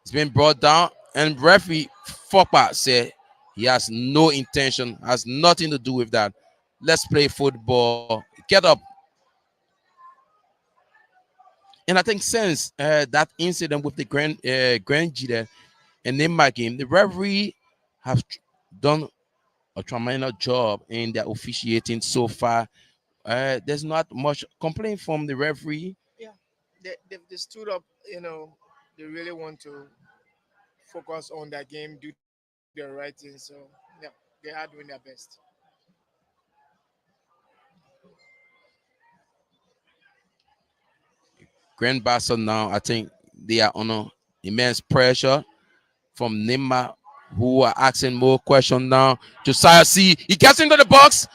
He's been brought down. And referee Fokpa said he has no intention, has nothing to do with that. Let's play football. Get up. And I think since that incident with the Grand G and Nimba game, the referee have done a tremendous job in their officiating so far. There's not much complaint from the referee. Yeah, they stood up. They really want to focus on that game, do the right thing. So yeah, they are doing their best. Grand Bassa now, I think they are under immense pressure from Nimba, who are asking more questions now. Josiah C. He gets into the box,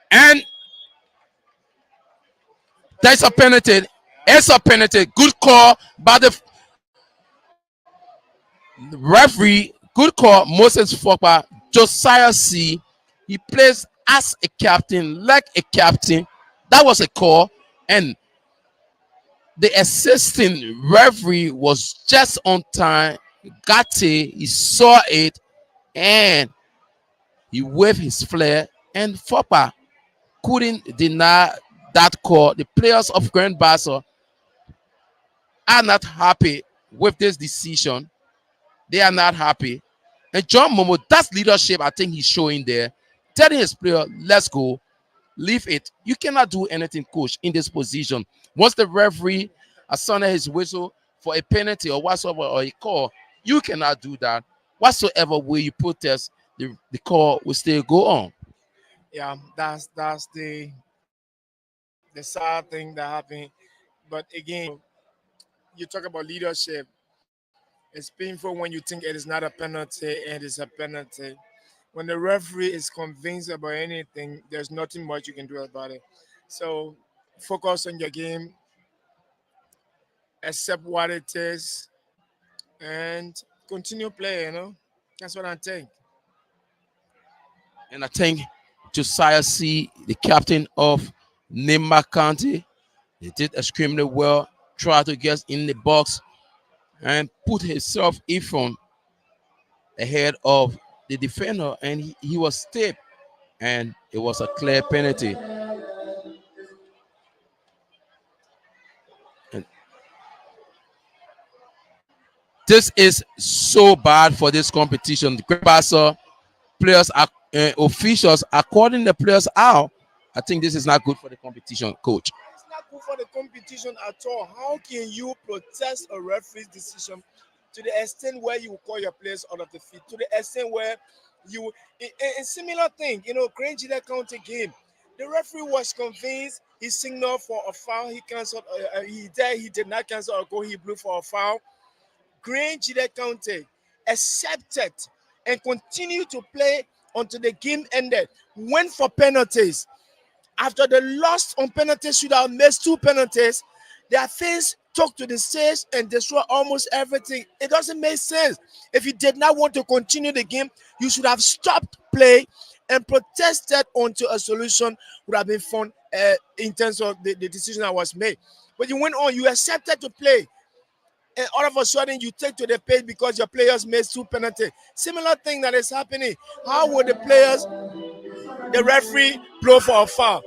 and there's a penalty. It's a penalty. Good call by the referee. Good call, Moses Fokpa. Josiah C. He plays as a captain, like a captain. That was a call, and the assistant referee was just on time. Got it. He saw it, and he waved his flag, and Fokpa couldn't deny that call. The players of Grand Bassa are not happy with this decision. They are not happy. And John Momo, that's leadership I think he's showing there. Telling his player, let's go, leave it. You cannot do anything, coach, in this position. Once the referee has sounded his whistle for a penalty or whatsoever or a call, you cannot do that. Whatsoever way you protest, the call will still go on. Yeah, that's the sad thing that happened. But again, you talk about leadership. It's painful when you think it is not a penalty and it's a penalty. When the referee is convinced about anything, there's nothing much you can do about it. So focus on your game, accept what it is, and continue playing. That's what I think. And I think Josiah C., the captain of Nimba County, he did extremely well, tried to get in the box and put himself in front ahead of the defender, and he was stepped, and it was a clear penalty. And this is so bad for this competition. The Great Bassa players are officials according the players out. I think this is not good for the competition, coach. It's not good for the competition at all. How can you protest a referee's decision to the extent where you call your players out of the field, to the extent where you, a similar thing, Grand Gila County game, the referee was convinced, he signaled for a foul, he canceled, he did not cancel a goal, he blew for a foul. Grand Gila County accepted and continue to play until the game ended. Went for penalties. After the loss on penalties, should have missed 2 penalties. Their fans took to the stage and destroyed almost everything. It doesn't make sense. If you did not want to continue the game, you should have stopped play and protested until a solution would have been found in terms of the decision that was made. But you went on, you accepted to play. And all of a sudden, you take to the pitch because your players made 2 penalties. Similar thing that is happening. How would the referee blow for a foul?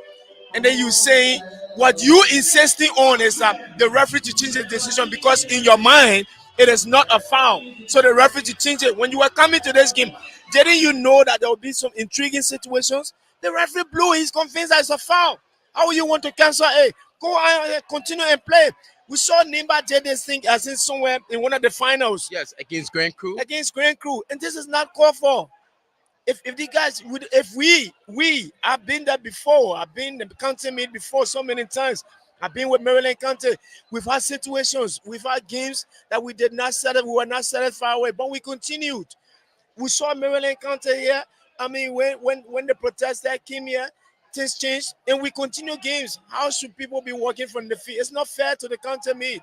And then you say what you insisting on is that the referee to change the decision because in your mind it is not a foul. So the referee to change it. When you were coming to this game, didn't you know that there will be some intriguing situations? The referee blew. He's convinced that it's a foul. How will you want to cancel? Hey, go on, continue and play. We saw Nimba did this thing as in somewhere in one of the finals. Yes, against Grand Crew. Against Grand Crew, and this is not called for. If the guys would, if we I've been there before. I've been the county meet before so many times. I've been with Maryland County. We've had situations, we've had games that we did not set up, we were not set up far away, but we continued. We saw Maryland County here. I mean, when the protester came here, things changed, and we continue games. How should people be working from the field? It's not fair to the county meet.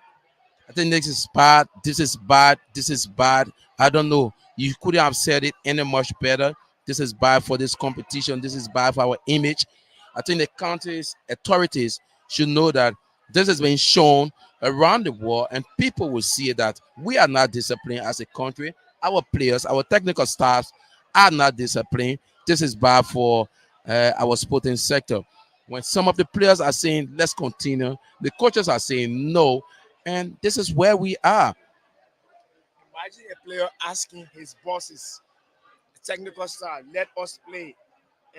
I think this is bad. This is bad. This is bad. I don't know. You couldn't have said it any much better. This is bad for this competition. This is bad for our image. I think the county's authorities should know that this has been shown around the world, and people will see that we are not disciplined as a country. Our players, our technical staffs are not disciplined. This is bad for our sporting sector. When some of the players are saying, let's continue, the coaches are saying no, and this is where we are. Imagine a player asking his bosses, technical staff, let us play.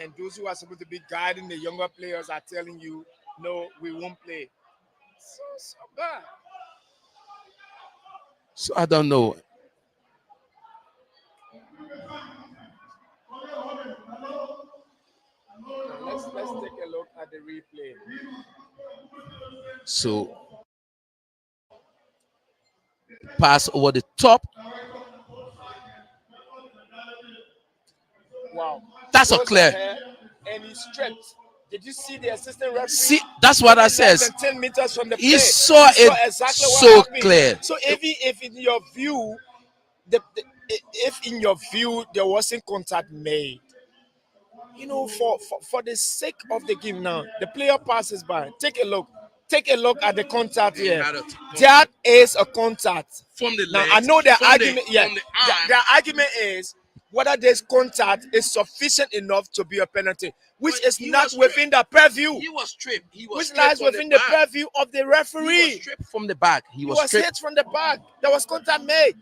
And those who are supposed to be guiding the younger players are telling you, no, we won't play. So bad. So I don't know. Let's take a look at the replay. So pass over the top. Wow. That's a clear. And he stripped. Did you see the assistant referee? See, that's what I said. 10 meters from the He play. saw it exactly so clear. So if in your view, if in your view there wasn't contact made, you know, for the sake of the game now, the player passes by. Take a look. Take a look at the contact here. That is a contact. From the Now legs, I know their from argument. the, Yeah, from the arm. their argument is whether this contact is sufficient enough to be a penalty, which But is he not was within the purview, He was stripped. He was which stripped lies from within the back. purview of the He was referee. stripped from the back. He He was was stripped. hit from the back. There was contact made.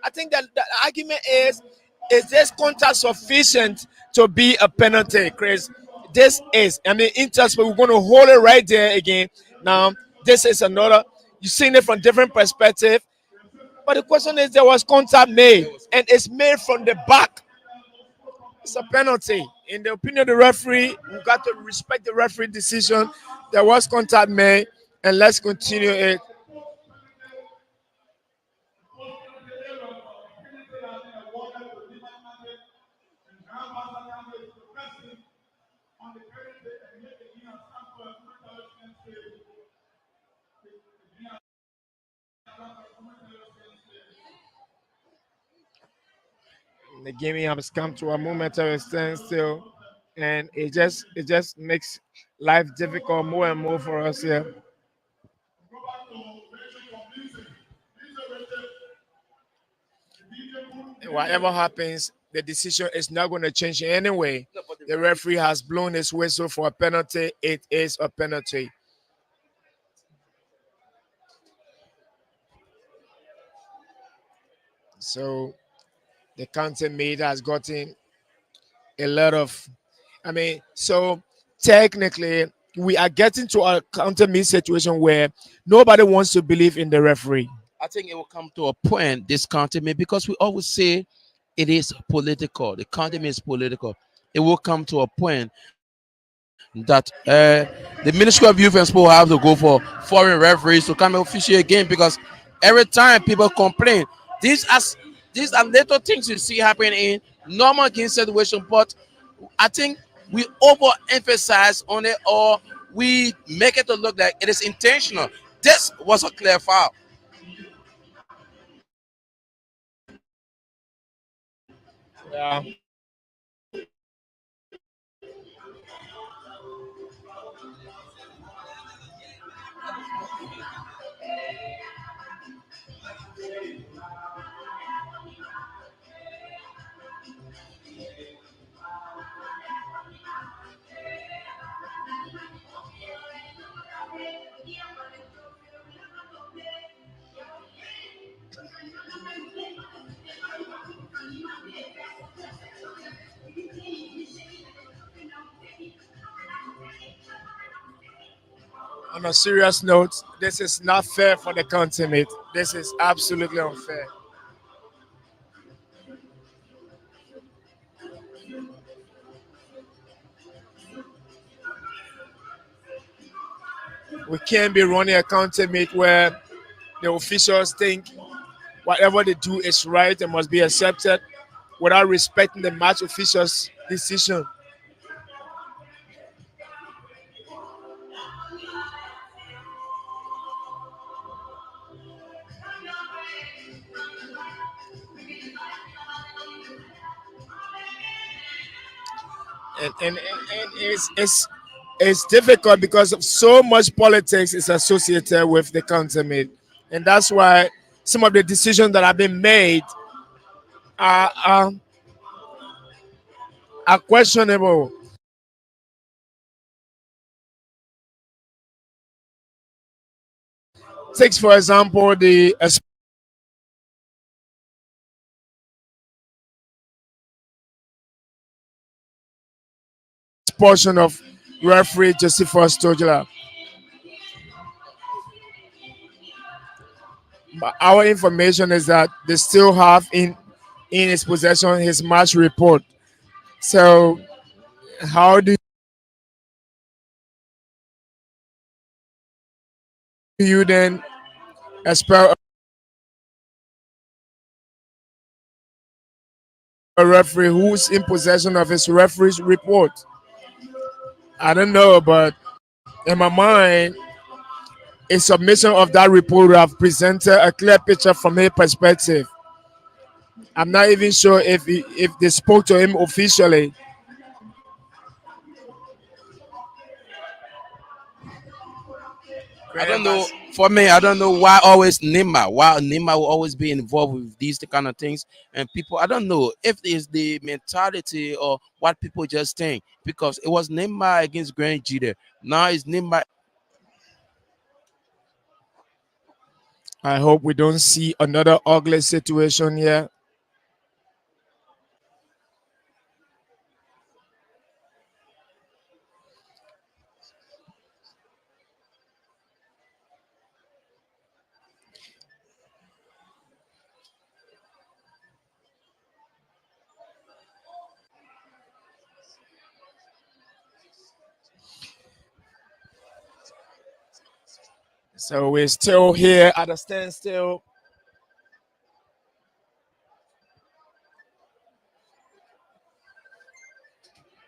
I think that the argument is this contact sufficient to be a penalty, Chris? This is, I mean, interest, but we're going to hold it right there again. Now, this is another, you've seen it from different perspective. But the question is, there was contact made, and it's made from the back. It's a penalty. In the opinion of the referee, we got to respect the referee decision. There was contact made, and let's continue it. The game has come to a momentary standstill, and it just makes life difficult more and more for us here. And whatever happens, the decision is not going to change anyway. The referee has blown his whistle for a penalty. It is a penalty. So the county meet has gotten a lot of, I mean, so technically we are getting to a counter meet situation where nobody wants to believe in the referee. I think it will come to a point, this county may, because we always say it is political. The county may is political. It will come to a point that the Ministry of Youth and Sport have to go for foreign referees to come and officiate a game, because every time people complain, these are little things you see happening in normal game situation, but I think we overemphasize on it, or we make it to look like it is intentional. This was a clear foul. Yeah. On a serious note, this is not fair for the continent. This is absolutely unfair. We can't be running a continent where the officials think whatever they do is right and must be accepted without respecting the match officials' decision. And it's difficult because of so much politics is associated with the continent, and that's why some of the decisions that have been made are are, are questionable. Takes for example the portion of referee Josephus Stojala. But our information is that they still have in his possession his match report. So how do you then expel a referee who's in possession of his referee's report? I don't know, but in my mind, a submission of that report would have presented a clear picture from his perspective. I'm not even sure if they spoke to him officially. I don't know. For me, I don't know why always Nimba. Why Nimba will always be involved with these kind of things. And people, I don't know if it's the mentality or what people just think. Because it was Nimba against Grand Jeter. Now it's Nimba. I hope we don't see another ugly situation here. So we're still here at a standstill.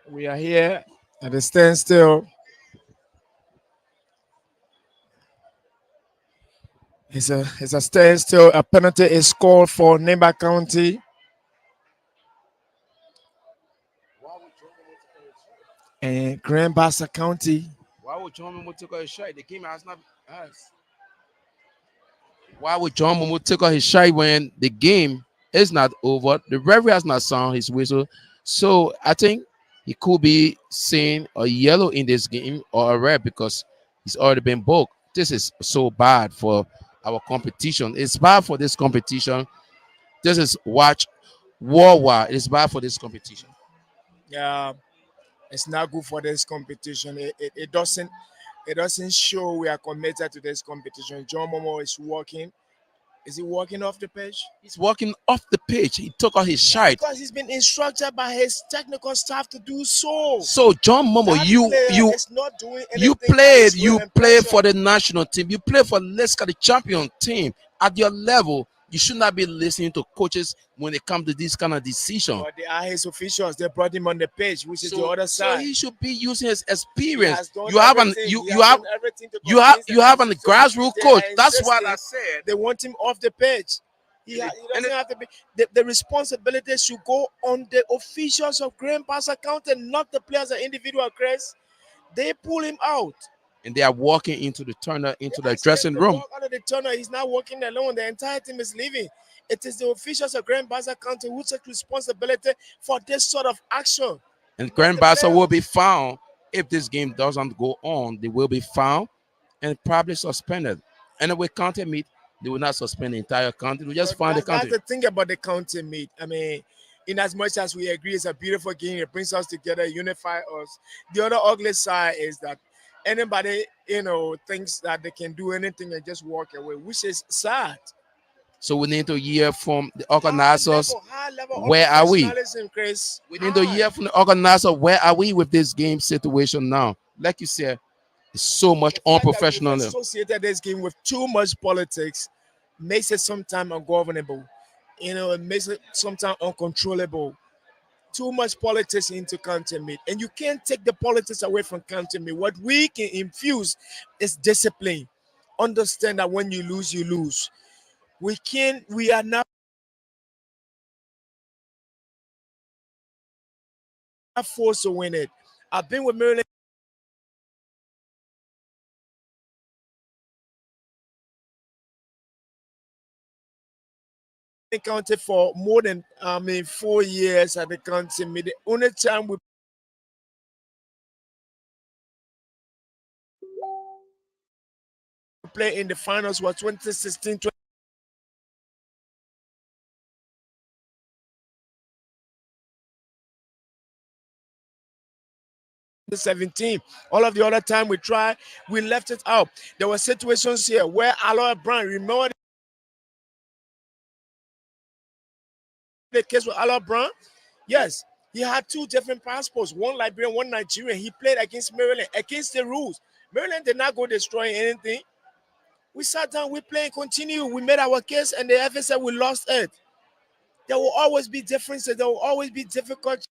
We are here at a standstill. It's a standstill. A penalty is called for Nimba County and Grand Bassa County. Why would John Momo take out his shot? The game has not. Has. Why would John Momo take out his shot when the game is not over? The referee has not sound his whistle. So I think he could be seeing a yellow in this game or a red because he's already been booked. This is so bad for our competition. It's bad for this competition. This is watch worldwide. It's bad for this competition. Yeah, it's not good for this competition. It doesn't show we are committed to this competition. John Momo is walking. Is he walking off the pitch? He's walking off the pitch. He took out his shot. Because he's been instructed by his technical staff to do so. So John Momo, That you player you is not doing you anything played that is you good played impression. for the national team. You played for let's the champion team at your level. You should not be listening to coaches when it comes to this kind of decision. But they are his officials. They brought him on the pitch, which is the other So side. he should be using his He experience. has done You have an everything. you He you has have done everything to you have convince you them. have an So grassroots they coach. are That's what I insisting said. they want him off the pitch. He doesn't have to be. The responsibility should go on the officials of Grand Bassa County, not the players as individual. Chris, they pull him out. And they are walking into the tunnel, into They the ask him dressing to room. walk out of the tunnel. He's not working alone. The entire team is leaving. It is the officials of Grand Bassa County who take responsibility for this sort of action. And Grand Bassa will be found if this game doesn't go on. They will be found and probably suspended. And if we county meet, they will not suspend the entire country. We just find the country. That's the thing about the county meet. I mean, in as much as we agree it's a beautiful game, it brings us together, unify us. The other ugly side is that anybody, thinks that they can do anything and just walk away, which is sad. So we need to hear from the organizers. High level Where are we? professionalism, Chris. We need to hear from the organizer. Where are we with this game situation now? Like you said, it's so much unprofessional. We've associated this game with too much politics makes it sometimes ungovernable. It makes it sometimes uncontrollable. Too much politics into county meet, and you can't take the politics away from county meet. What we can infuse is discipline. Understand that when you lose, you lose. We are not forced to win it. I've been with Maryland County for more than 4 years at the county meet. The only time we play in the finals was 2016. 2017. All of the other time we tried, we left it out. There were situations here where Aloy Brown, remember the case with Aloy Brown? Yes, he had two different passports, one Liberian, one Nigerian. He played against Maryland, against the rules. Maryland did not go destroying anything. We sat down, we played, continue. We made our case, and the FA said we lost it. There will always be differences. There will always be difficult.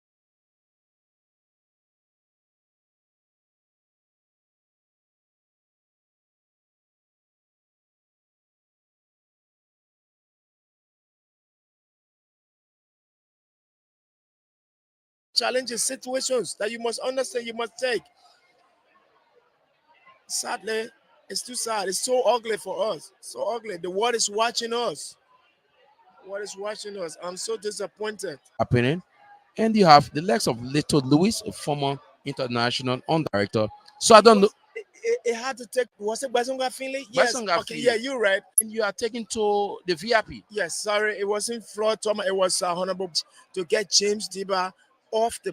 Challenges, situations that you must understand, you must take. Sadly, it's too sad. It's so ugly for us. So ugly. The world is watching us. What is watching us? I'm so disappointed. Happening. And you have the likes of Little Lewis, a former international director. So I don't know. It had to take. Was it Basonga Finley? Yes. Basonga Okay. Finley. Yeah, you're right. And you are taking to the VIP. Yes. Sorry, it wasn't Floyd Thomas. It was honorable to get James Diba off the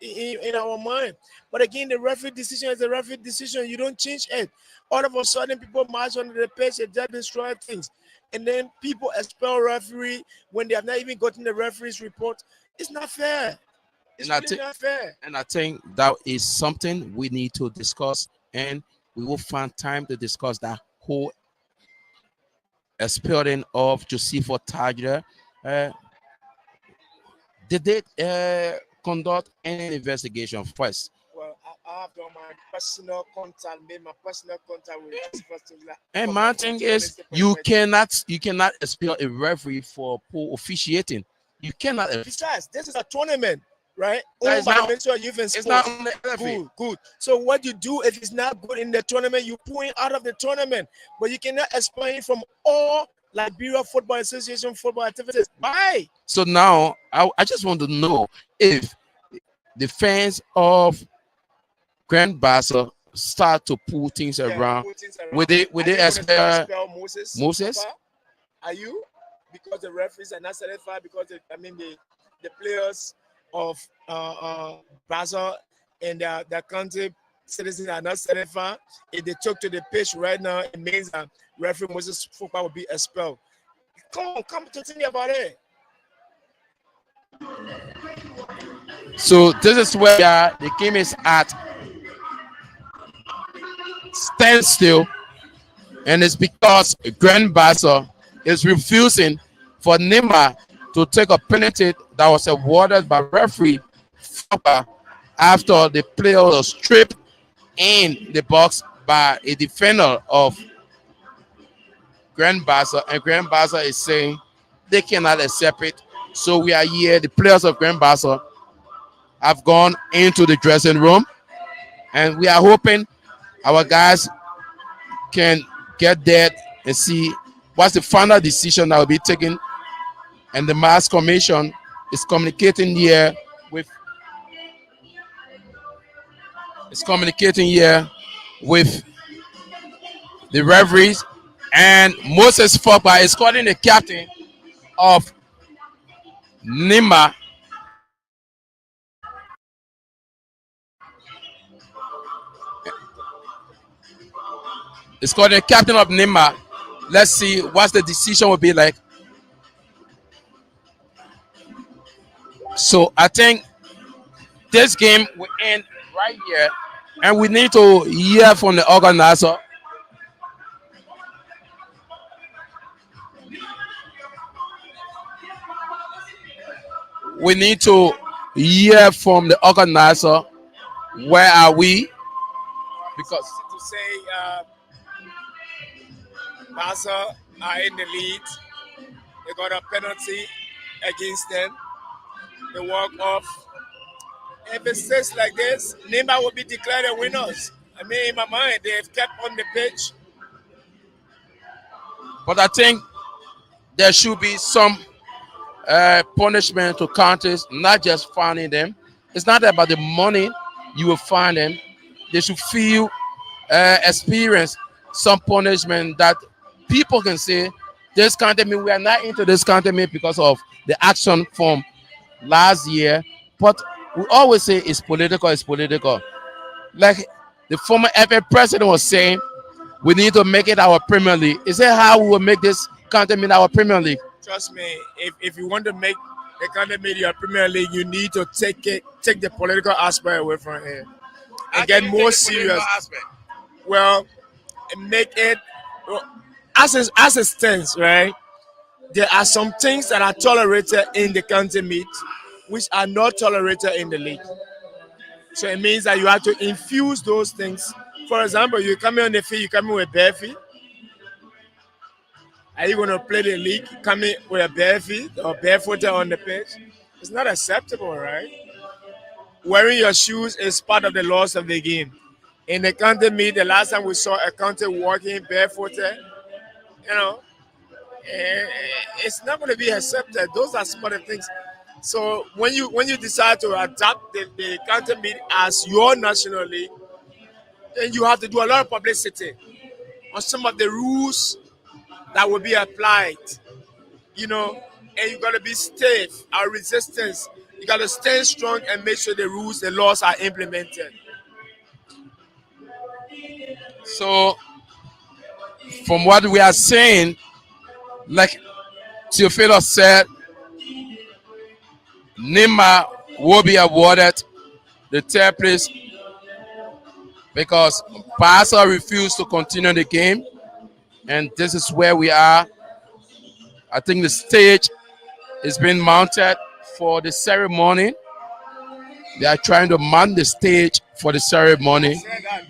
in our mind. But again, the referee decision is the referee decision. You don't change it. All of a sudden, people march under the pitch and that destroy things. And then people expel referee when they have not even gotten the referee's report. It's not fair. It's really not fair. And I think that is something we need to discuss, and we will find time to discuss that whole expelling of Josepho Tajder. Did they conduct any investigation first? Well, I have done my personal contact, made my personal contact with Josepho. And my thing is, you cannot expel a referee for poor officiating. You cannot. Besides, this is a tournament, right? It's not on the good. So what you do if it's not good in the tournament, you pull him out of the tournament. But you cannot expel him from all Liberia Football Association football activities. Why? So now I just want to know if the fans of Grand Bassa start to pull things around. Would they expel Moses? Are you? Because the referees are not certified, because the players of Bassa and their country citizens are not certified. If they took to the pitch right now, it means that referee Moses football will be expelled. Come to think about it. So this is where the game is at standstill, and it's because Grand Bassa is refusing for Nimba to take a penalty that was awarded by referee Fogba after the player was stripped in the box by a defender of Grand Bassa, and Grand Bassa is saying they cannot accept it. So we are here. The players of Grand Bassa have gone into the dressing room, and we are hoping our guys can get there and see what's the final decision that will be taken. And the mass commission is communicating here with with the referees, and Moses Fogba is calling the captain of Nimba. It's called the captain of Nimba. Let's see what the decision will be like. So I think this game will end right here, and we need to hear from the organizer. We need to hear from the organizer. Where are we? Because To say Bassa are in the lead. They got a penalty against them. They walk off. If it stays like this, Nimba will be declared the winners. I mean, in my mind, they've kept on the pitch. but I think there should be some punishment to counters, not just finding them. It's not about the money you will find them. They should feel, experience some punishment that people can say, this counted me, we are not into this counted me because of the action from last year. But we always say it's political, it's political. Like the former FA president was saying, we need to make it our Premier League. Is that how we will make this counted me our Premier League? Trust me, if you want to make the country media Premier League, you need to take the political aspect away from it and get more serious. Well, and make it as it stands, right? There are some things that are tolerated in the county meet, which are not tolerated in the league. So it means that you have to infuse those things. For example, you come in on the field, you come in with bare feet. Are you going to play the league coming with a bare feet or barefooted on the pitch? It's not acceptable, right? Wearing your shoes is part of the laws of the game. In the county meet, the last time we saw a county walking barefooted, it's not going to be accepted. Those are some of the things. So when you decide to adapt the county meet as your national league, then you have to do a lot of publicity on some of the rules that will be applied, and you got to be stiff, our resistance. You got to stand strong and make sure the rules, the laws are implemented. So, from what we are saying, like Theophilus said, Nimba will be awarded the third place because Bassa refused to continue the game, and this is where we are. I think the stage is being mounted for the ceremony. They are trying to mount the stage for the ceremony.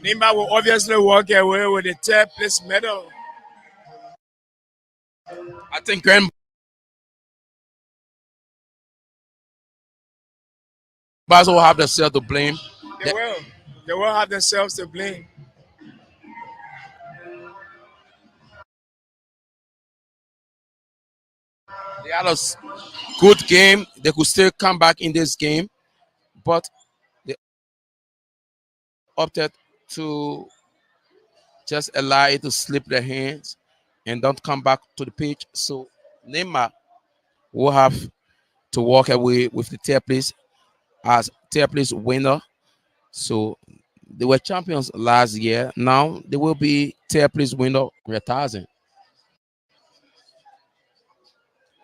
Nimba will obviously walk away with the third place medal. I think Grand Bassa will have themselves to blame. They will. They will have themselves to blame. They had a good game. They could still come back in this game, but they opted to just allow it to slip their hands and don't come back to the pitch. So Neymar will have to walk away with the third place as third place winner. So they were champions last year. Now they will be third place winner 1,000.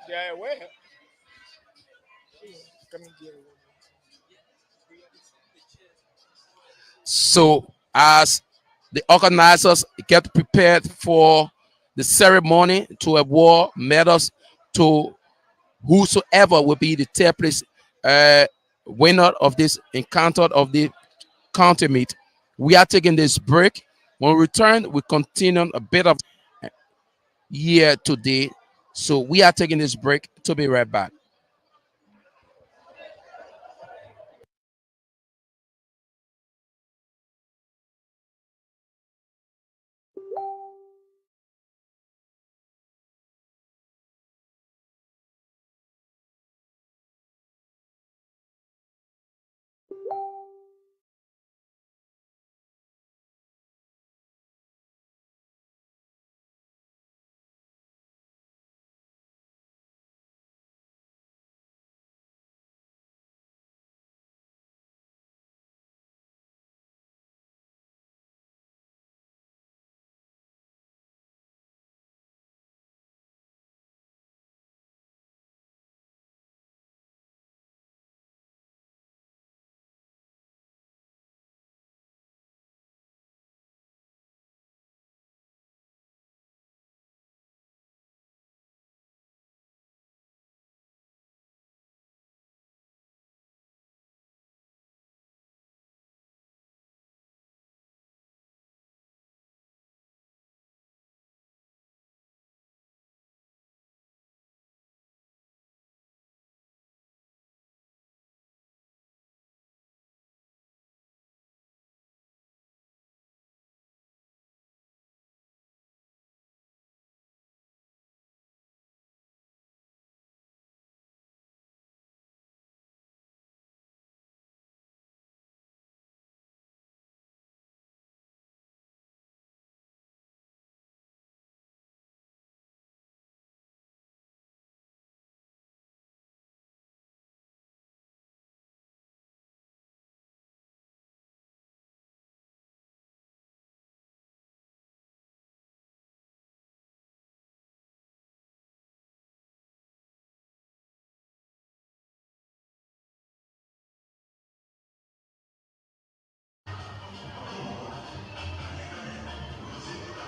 Yeah, well. So as the organizers get prepared for the the ceremony to award medals to whosoever will be the third place winner of this encounter of the county meet. We are taking this break. When we return, we continue a bit of year today. So we are taking this break to be right back.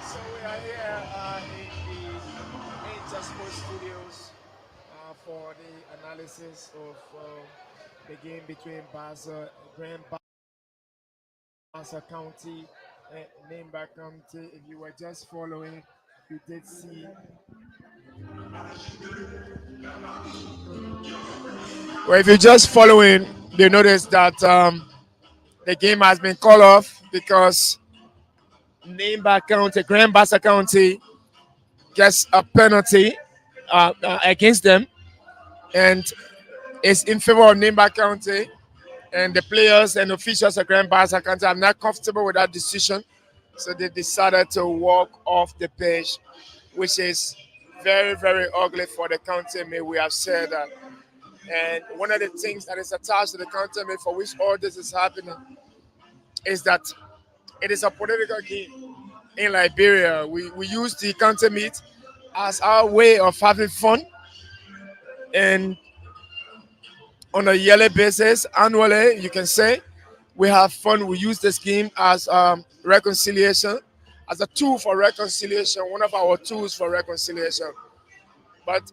So we are here in the Intersport Studios for the analysis of the game between Bassa, Grand Bassa County and Nimba County. If you were just following, you did see. Well, if you're just following, you notice that the game has been called off because Nimba County, Grand Bassa County, gets a penalty against them, and it's in favor of Nimba County. And the players and officials of Grand Bassa County are not comfortable with that decision, so they decided to walk off the pitch, which is very, very ugly for the county. May we have said that. And one of the things that is attached to the county for which all this is happening is that it is a political game in Liberia. We use the county meet as our way of having fun, and on a yearly basis, annually, you can say, we have fun. We use this game as reconciliation, as a tool for reconciliation, one of our tools for reconciliation. But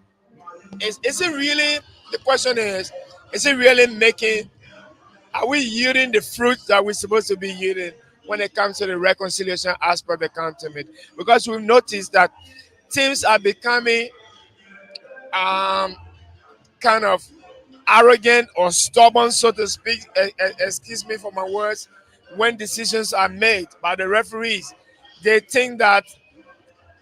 is it really, the question is it really making, are we yielding the fruit that we're supposed to be yielding when it comes to the reconciliation aspect of the continent? Because we've noticed that teams are becoming um, kind of arrogant or stubborn, so to speak, excuse me for my words, when decisions are made by the referees. They think that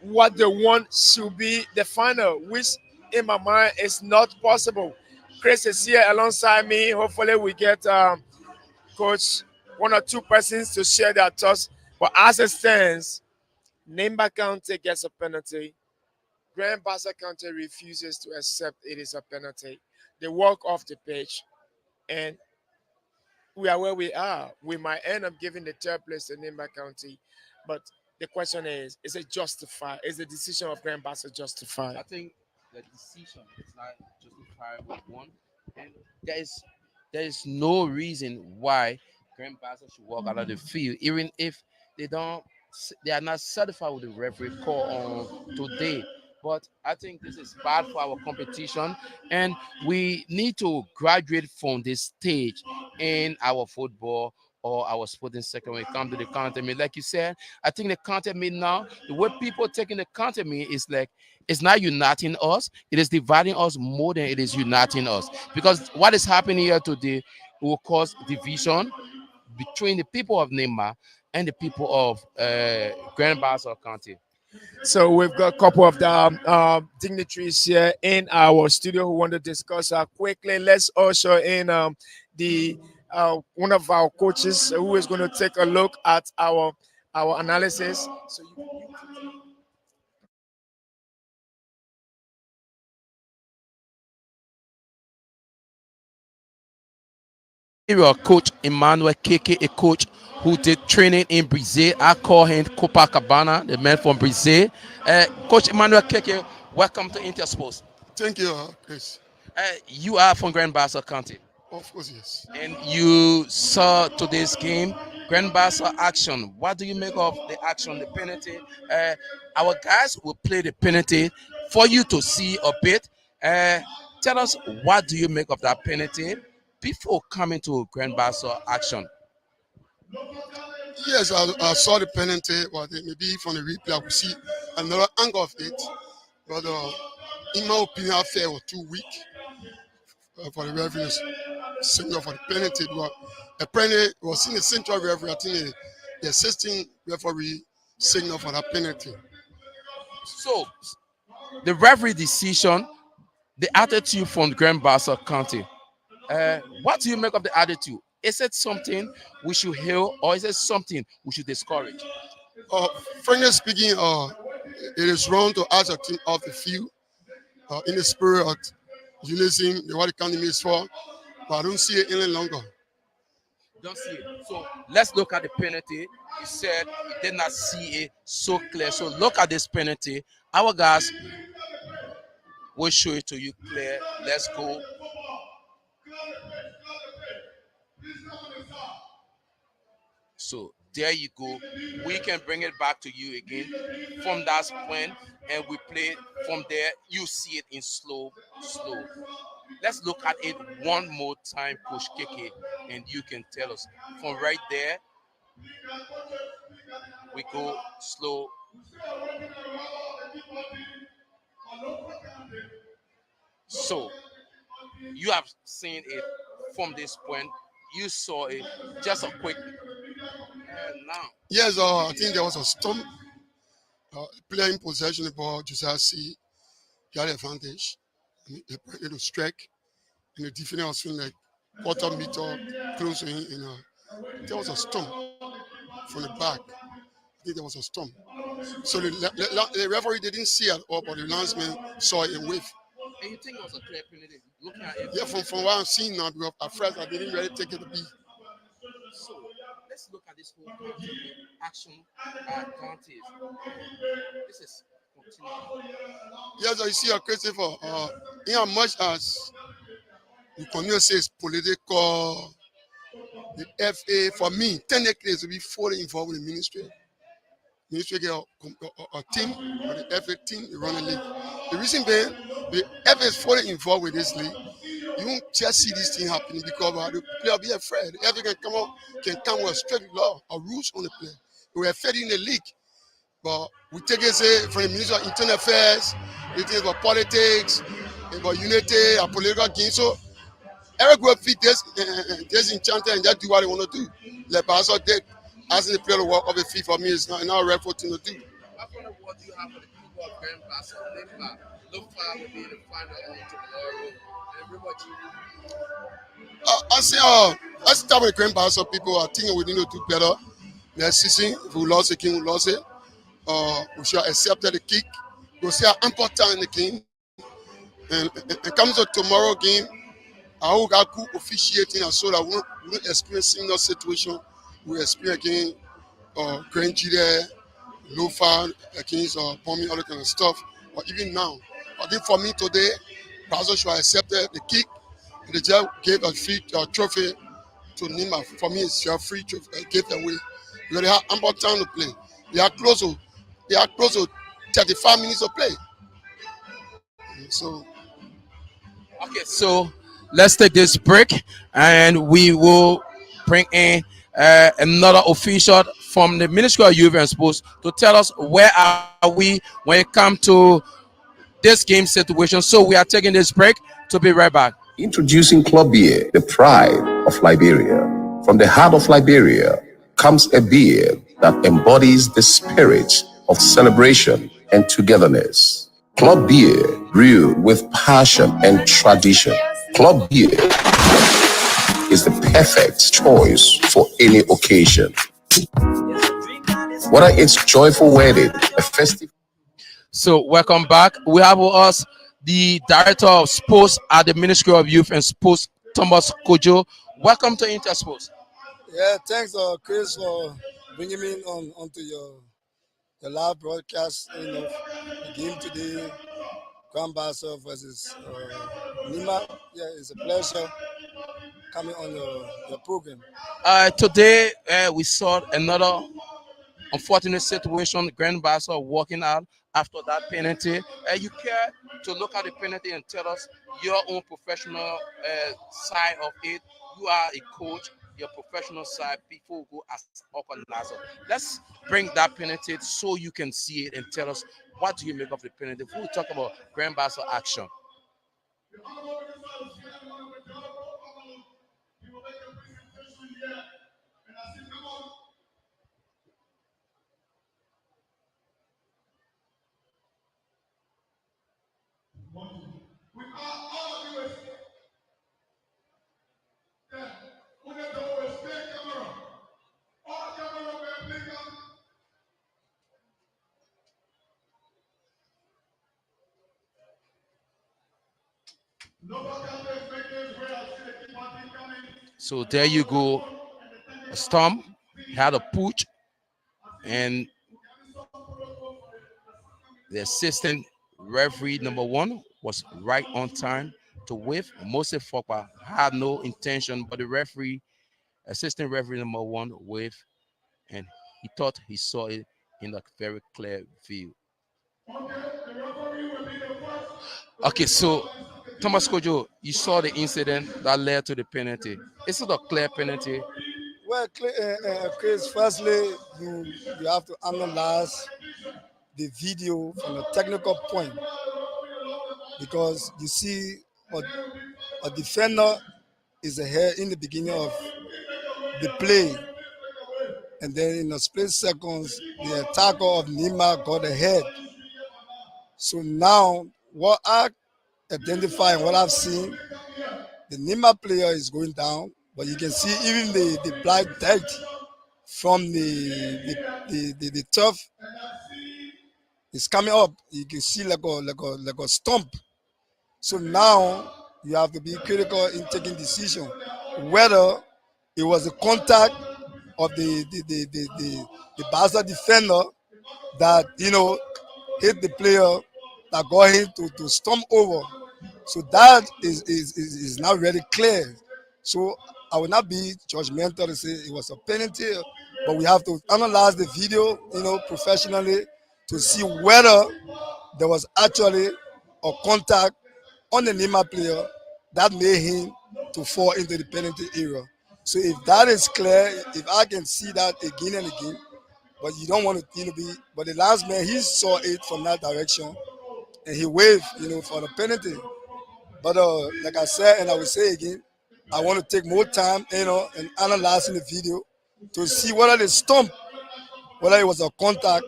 what they want should be the final, which in my mind is not possible. Chris is here alongside me. Hopefully, we get coach one or two persons to share their thoughts. But as it stands, Nimba County gets a penalty. Grand Bassa County refuses to accept it is a penalty. They walk off the pitch, and we are where we are. We might end up giving the third place to Nimba County, but the question is it justified? Is the decision of Grand Bassa justified? I think the decision is not justifiable. One, and there is no reason why Grand Bassa should walk out of the field, even if they don't they are not satisfied with the referee call on today. But I think this is bad for our competition, and we need to graduate from this stage in our football or our sporting sector when it comes to the content meet. Like you said, I think the content meet now, the way people taking the content meet is like it's not uniting us, it is dividing us more than it is uniting us. Because what is happening here today will cause division between the people of Nimba and the people of Grand Bassa County. So we've got a couple of the dignitaries here in our studio who want to discuss quickly. Let's usher in the one of our coaches who is going to take a look at our analysis. So Your coach Emmanuel Keke, a coach who did training in Brazil. I call him Copacabana, the man from Brazil. Coach Emmanuel Keke, welcome to Intersports. Thank you, Chris. You are from Grand Bassa County, Of course, yes. and you saw today's game, Grand Bassa action. What do you make of the action, the penalty? Our guys will play the penalty for you to see a bit. Tell us, what do you make of that penalty before coming to Grand Bassa action? Yes, I saw the penalty, but maybe from the replay I could see another angle of it. But in my opinion, I felt it was too weak for the referees signal for the penalty. But apparently, it was in the central referee. I think the assistant referee signal for that penalty. So, the referee decision, the attitude from Grand Bassa County. What do you make of the attitude? Is it something we should hail, or is it something we should discourage? Frankly speaking, it is wrong to ask a team off the field in the spirit of unison, what the county is for, but I don't see it any longer. Don't see it. So let's look at the penalty. He said he did not see it so clear. So look at this penalty. Our guys will show it to you clear. Let's go. So there you go. We can bring it back to you again from that point, and we play from there. You see it in slow. Let's look at it one more time, Coach Keke, and you can tell us from right there. We go slow. So you have seen it from this point. You saw it. Just a quick. Now. Yes, I think there was a storm. Player in possession of the ball, Josiah C. He had advantage. It was strike, and the defender was feeling like quarter meter close to him. And there was a storm from the back. I think there was a storm. So the referee didn't see at all, but the linesman saw it and waved. And you think it was a clear penalty? Looking at it. Yeah, from what I'm seeing now, because at first I didn't really take it to be. So let's look at this whole action counties. This is continuing. Yes, I see a Christopher. In as much as we continue to say it's political, the FA, for me, technically, it will be fully involved with the ministry. Ministry get a team, or the FA team, they run the league. The reason being, the FA is fully involved with this league. You won't just see this thing happening because the player will be afraid. The FA can come with a strict law or rules on the player. We are afraid in the league. But we take it say from the Ministry of Internal Affairs, we think about politics, about unity, a political game. So every group fit this enchanted and just do what they want to do. Like Bassa did, asking the player to walk off the field for me is not a right thing to do. What do you have for the people of Grand Bassa? Look far will be in the final tomorrow. I say, let's start with the Grand Bassa people. I think we need to do better. Next season, if we lost the game, we lost it. We should accept the kick. We'll see how important the game. And comes to tomorrow game, I hope I could officiating and so that we won't experience similar situation we experience again Grand Gide, Lofa, against bombing, all that kind of stuff. But even now, I think for me today, Brazil should accept the kick. The judge gave a free trophy to Nimba. For me, it's a free trophy, gave away. Because they have ample time to play. They are close to they are close to 35 minutes of play. So Okay, so let's take this break and we will bring in another official from the Ministry of Youth and Sports to tell us where are we when it comes to this game situation. So we are taking this break to be right back. Introducing Club Beer, the pride of Liberia. From the heart of Liberia comes a beer that embodies the spirit of celebration and togetherness. Club Beer, brewed with passion and tradition. Club Beer is the perfect choice for any occasion. Whether it's joyful wedding, a festive. So welcome back. We have with us the Director of Sports at the Ministry of Youth and Sports, Thomas Kojo. Welcome to Intersports. Yeah, thanks, Chris, for bringing me on onto your live broadcast. The game today, Bassa versus Nimba. Yeah, it's a pleasure coming on your program. Today we saw another unfortunate situation. Grand Bassa walking out after that penalty. You care to look at the penalty and tell us your own professional side of it. You are a coach, your professional side. People go as organizer. Let's bring that penalty so you can see it and tell us what do you make of the penalty. Before we talk about Grand Bassa action. So there you go. A stump had a pooch, and the assistant referee number one was right on time to whiff. Moses Fokpa had no intention, but the referee, assistant referee number one, whiff, and he thought he saw it in a very clear view. Okay, so Thomas Kojo, you saw the incident that led to the penalty. Is it a clear penalty? Well, Chris, firstly, you have to analyze the video from a technical point because you see a defender is ahead in the beginning of the play, and then in a split seconds, the attacker of Nimba got ahead. So now, what I identify and what I've seen, the Nimba player is going down, but you can see even the black dirt from the turf is coming up. You can see like a stump. So now you have to be critical in taking decision whether it was a contact of the Bassa defender that hit the player that got him to stump over. So that is now very clear. So I will not be judgmental to say it was a penalty, but we have to analyze the video, professionally to see whether there was actually a contact on the Nimba player that made him to fall into the penalty area. So if that is clear, if I can see that again and again, but you don't want to, be. But the last man, he saw it from that direction, and he waved, for the penalty. But like I said, and I will say again, I want to take more time, and analyzing the video to see whether the stump, whether it was a contact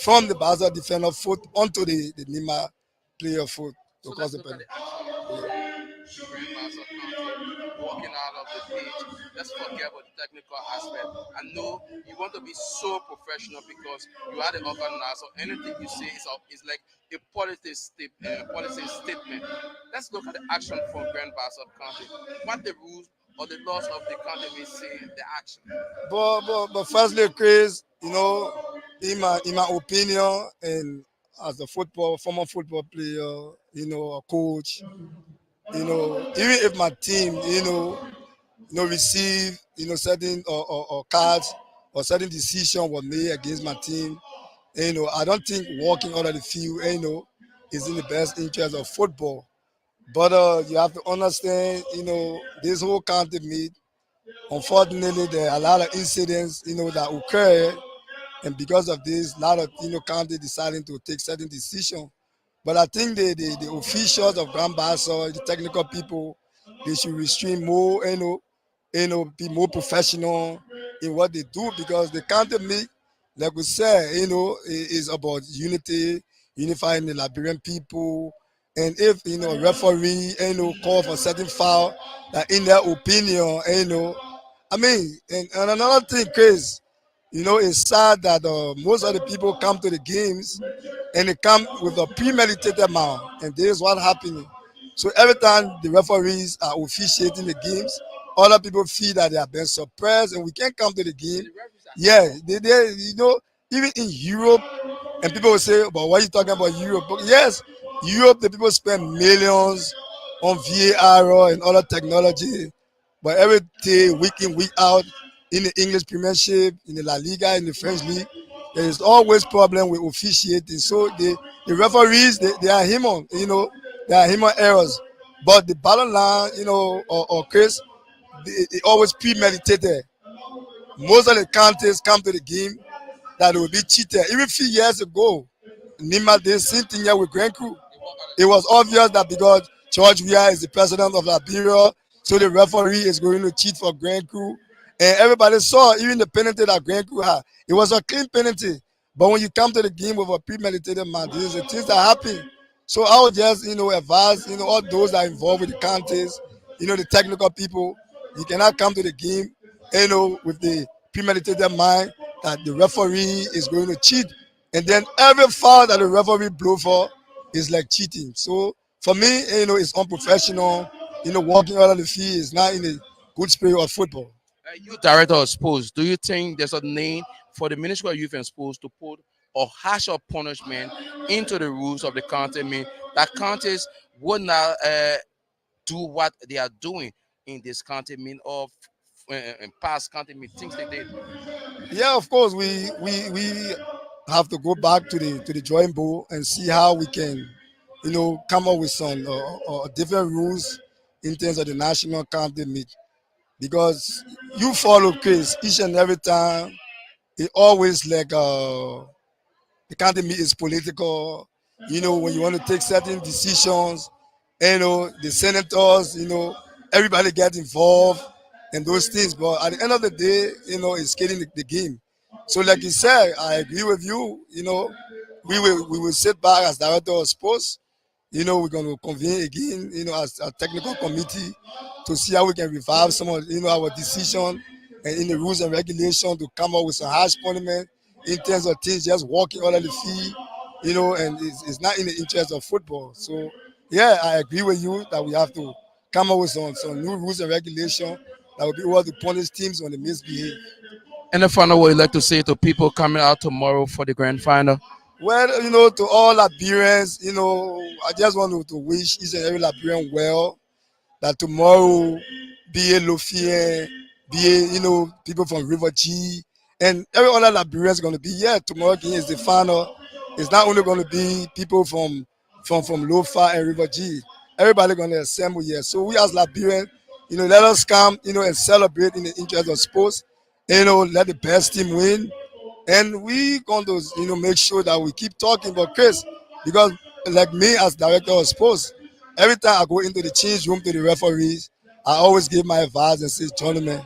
from the Bassa defender foot onto the Nimba player foot to cause the penalty. Walking out of the pitch. Let's forget about the technical aspect. I know you want to be so professional because you are the organizer. Anything you say is like a policy statement. Let's look at the action from Grand Bassa County. What the rules or the laws of the county may say the action. But firstly, Chris, in my opinion, and as a former football player, a coach, even if my team, receive, certain or cards or certain decision was made against my team. And, I don't think walking out of the field, is in the best interest of football. But you have to understand, this whole county meet. Unfortunately, there are a lot of incidents, that occur, and because of this, a lot of county deciding to take certain decisions. But I think the officials of Grand Bassa, the technical people, they should restrain more, be more professional in what they do because the county league, like we said, is about unity, unifying the Liberian people. And if a referee, call for certain foul, that in their opinion, I mean, and another thing, Chris, it's sad that most of the people come to the games and they come with a premeditated amount, and this is what happening. So every time the referees are officiating the games, other people feel that they are being suppressed and we can't come to the game. Yeah, they even in Europe, and people will say, but why are you talking about Europe? But yes, Europe, the people spend millions on VAR and other technology, but every day, week in, week out, in the English Premiership, in the La Liga, in the French League, there is always problem with officiating. So the referees, they are human, they are human errors. But the bottom line, or case, it always premeditated. Most of the counties come to the game that they will be cheated. Even a few years ago, Nimba did the same thing here with Grand Crew. It was obvious that because George Weah is the president of Liberia, so the referee is going to cheat for Grand Crew. And everybody saw even the penalty that Grand Crew had. It was a clean penalty. But when you come to the game with a premeditated man, these are the things that happen. So I would just, advise, all those that are involved with the counties, the technical people, you cannot come to the game, with the premeditated mind that the referee is going to cheat. And then every foul that the referee blow for is like cheating. So for me, it's unprofessional. Walking out of the field is not in a good spirit of football. You director of sports, do you think there's a need for the Ministry of Youth and Sports to put a harsher punishment into the rules of the county? I mean, that counties would not do what they are doing in this county, I mean, of in past county mean, things they did. Yeah, of course, we have to go back to the drawing board and see how we can, come up with some different rules in terms of the national county meet because you follow case each and every time. It always like the county meet is political. When you want to take certain decisions, the senators, everybody get involved and those things. But at the end of the day, it's killing the game. So, like you said, I agree with you. We will sit back as director of sports. We're going to convene again, as a technical committee to see how we can revive some of, our decision and in the rules and regulations to come up with some harsh punishment in terms of things just walking out of the field, and it's not in the interest of football. So, yeah, I agree with you that we have to come up with some new rules and regulations that will be able to punish teams when they misbehave. And the final word you'd like to say to people coming out tomorrow for the grand final? Well, to all Liberians, I just want to wish each and every Liberian well, that tomorrow, be a Lofien, be a, people from River G, and every other Liberians going to be here. Tomorrow again is the final. It's not only going to be people from Lofa and River G. Everybody going to assemble here. So we as Liberians, let us come, and celebrate in the interest of sports. Let the best team win, and we going to make sure that we keep talking about Chris, because like me as director of sports, every time I go into the change room to the referees, I always give my advice and say, gentlemen,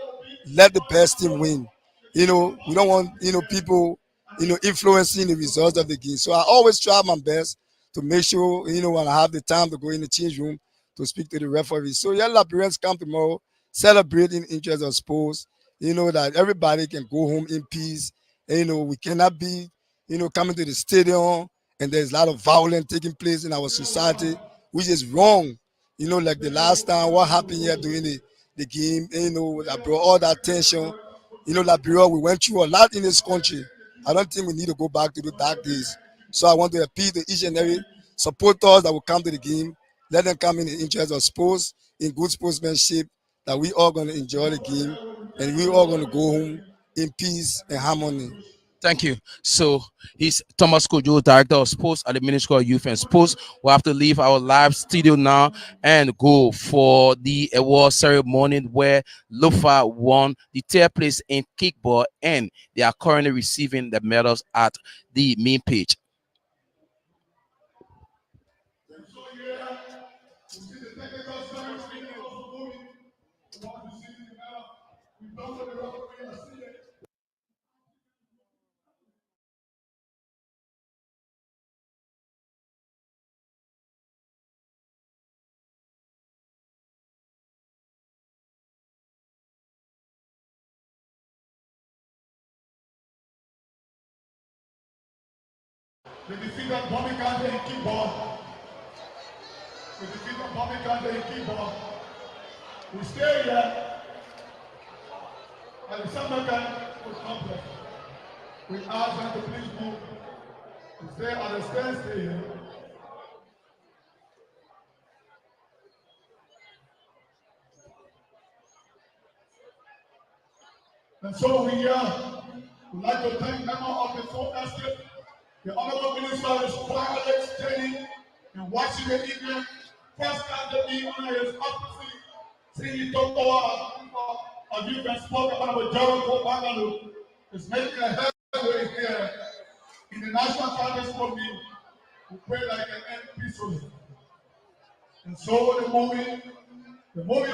let the best team win. We don't want people influencing the results of the game. So I always try my best to make sure when I have the time to go in the change room to speak to the referees. So yeah, Liberians come tomorrow, celebrate in interest of sports. That everybody can go home in peace. And, we cannot be coming to the stadium and there's a lot of violence taking place in our society, which is wrong. Like the last time, what happened here during the game, that brought all that tension. Liberia, we went through a lot in this country. I don't think we need to go back to the dark days. So I want to appeal to each and every supporters that will come to the game. Let them come in the interest of sports, in good sportsmanship, that we all going to enjoy the game and we all going to go home in peace and harmony. Thank you. So he's Thomas Kojo, Director of Sports at the Ministry of Youth and Sports. We'll have to leave our live studio now and go for the award ceremony where Lofa won the third place in kickball, and they are currently receiving the medals at the main page. We defeated Bobby Carter in kickball. We defeated Bobby Carter in kickball. We stay here at the Summertime Sports Complex. We ask them to please move to stay at the standstill here. And so we would like to thank members of the full estate, the Honorable Minister of Alex Jenny in Washington, evening. First time to be on his office, seeing Tokoa of youth and spoke about Jericho Bangalo is making a headway here in the National Congress Movement. We pray like an end peacefully. And so the moving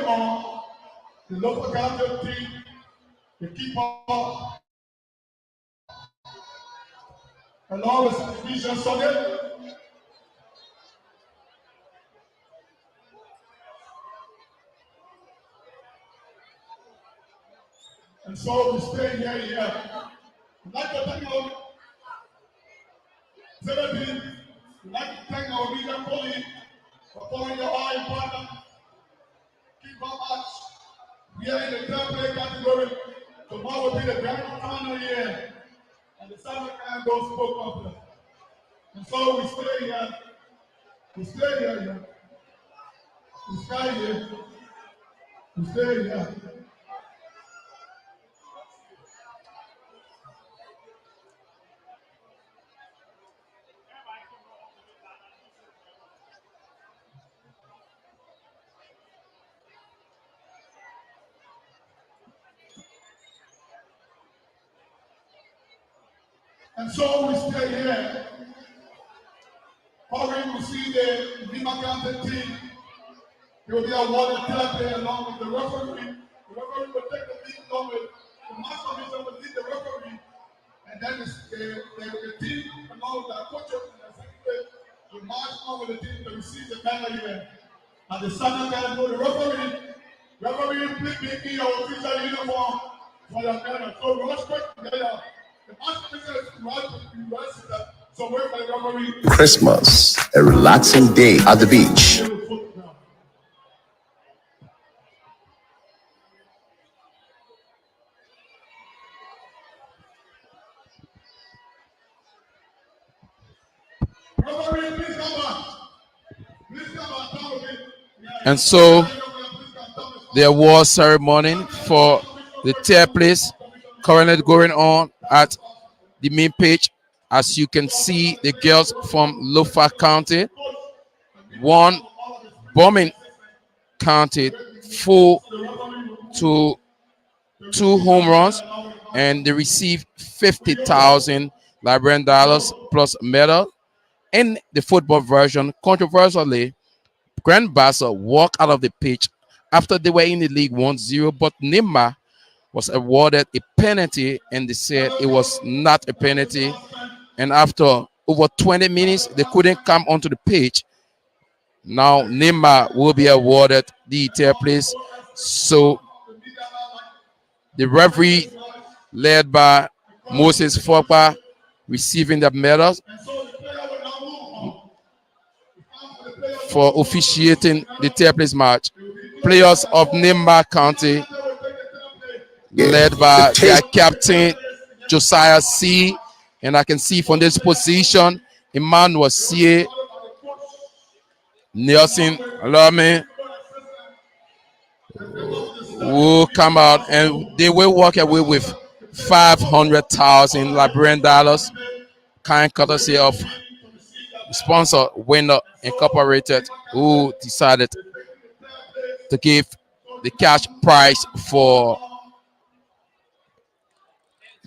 on, the local council team, the keeper, along with Vision Sunday. And so we stay here. We'd like to thank our 17. We'd like to thank our media colleagues for following your all important keep up match. We are in the third play category. Tomorrow will be the grand final year. And the Southern Kind goes spoke complex. And so we stay here. We stay here. We stay here. We stay here. And so we stay here. Hurry to see the Nimba County team. They will be awarded third play along with the referee. The referee will take the lead along with the master official will lead the referee. And then the team along with the coaches and the secretary will march on with the team to receive the medal here. And the Southern guys know the referee please be your official uniform for your medal. So rush quick together. Christmas, a relaxing day at the beach. And so the award ceremony for the third place currently going on at the main page. As you can see, the girls from Lofa County won Bombing County 4-2 home runs, and they received 50,000 Liberian dollars plus medal. In the football version, controversially, Grand Bassa walked out of the pitch after they were in the league 1-0, but Nimba was awarded a penalty, and they said it was not a penalty. And after over 20 minutes, they couldn't come onto the pitch. Now Nimba will be awarded the third place. So the referee, led by Moses Fogba, receiving the medals for officiating the third place match. Players of Nimba County, led by their captain Josiah C. And I can see from this position, Emmanuel C. Nelson Lame will come out, and they will walk away with 500,000 Liberian dollars, kind courtesy of sponsor Winner Incorporated, who decided to give the cash prize for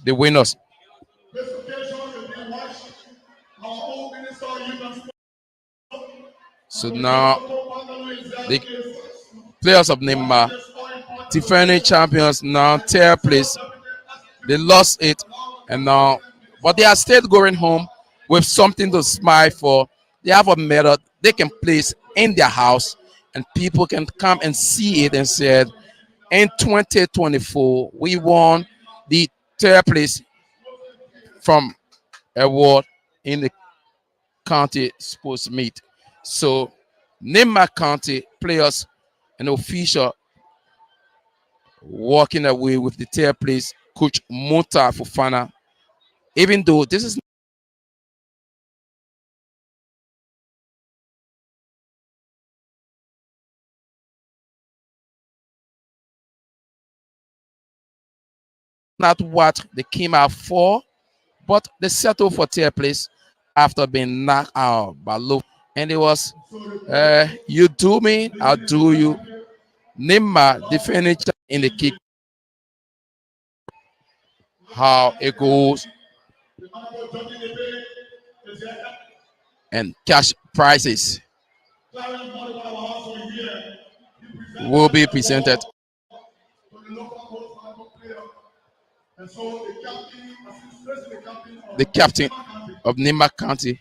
the winners. So now the players of Nimba, defending champions, now third place. They lost it, and now, but they are still going home with something to smile for. They have a medal they can place in their house, and people can come and see it and say, in 2024, we won the third place from award in the county sports meet. So, Nimba County players and official walking away with the third place, Coach Mota Fufana. Even though this is not what they came out for, but they settled for third place after being knocked out by Low. And it was, you do me, I'll do you. Nimba defending in the kick. How it goes. And cash prizes will be presented. The captain of Nimba County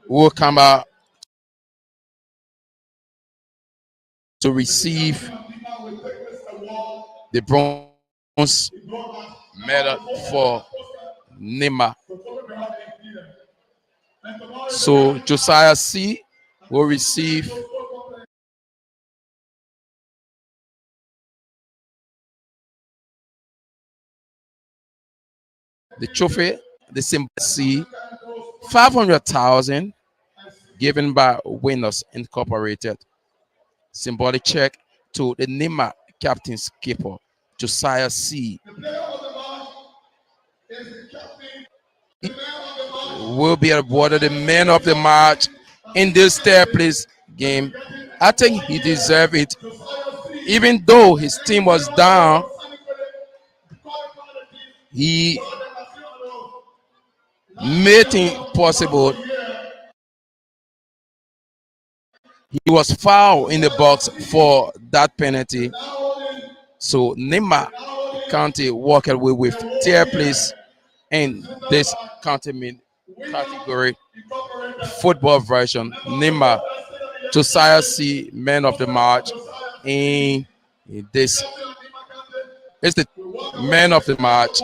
will come out to receive the bronze medal for Nimba. So Josiah C will receive the trophy, the symbol C, 500,000 given by Winners Incorporated. Symbolic check to the Nimba captain's keeper, Josiah C. Will be awarded the man of the match in this third place game. I think he deserved it. Even though his team was down, he made it possible. He was fouled in the box for that penalty. So Nimba County walked away with third place in this county category football version. Nimba Josiah C, man of the match in this. It's the man of the match,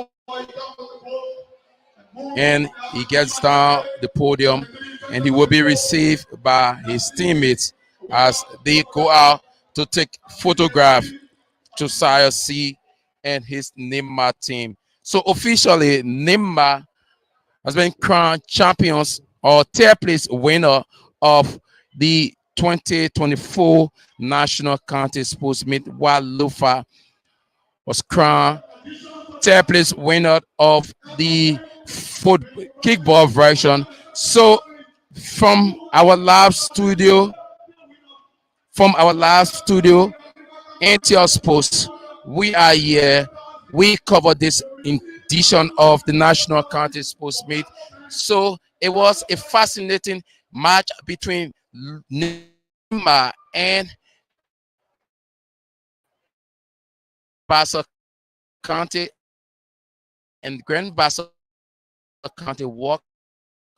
and he gets down the podium, and he will be received by his teammates as they go out to take photograph. Josiah C and his Nimba team. So officially, Nimba has been crowned champions or third place winner of the 2024 National County Sports Meet, while Lufa was crowned third place winner of the kickball version. So from our live studio, NTL Sports, we are here. We cover this edition of the National County Sports Meet. So it was a fascinating match between Nimba and Bassa County, and Grand Bassa County walked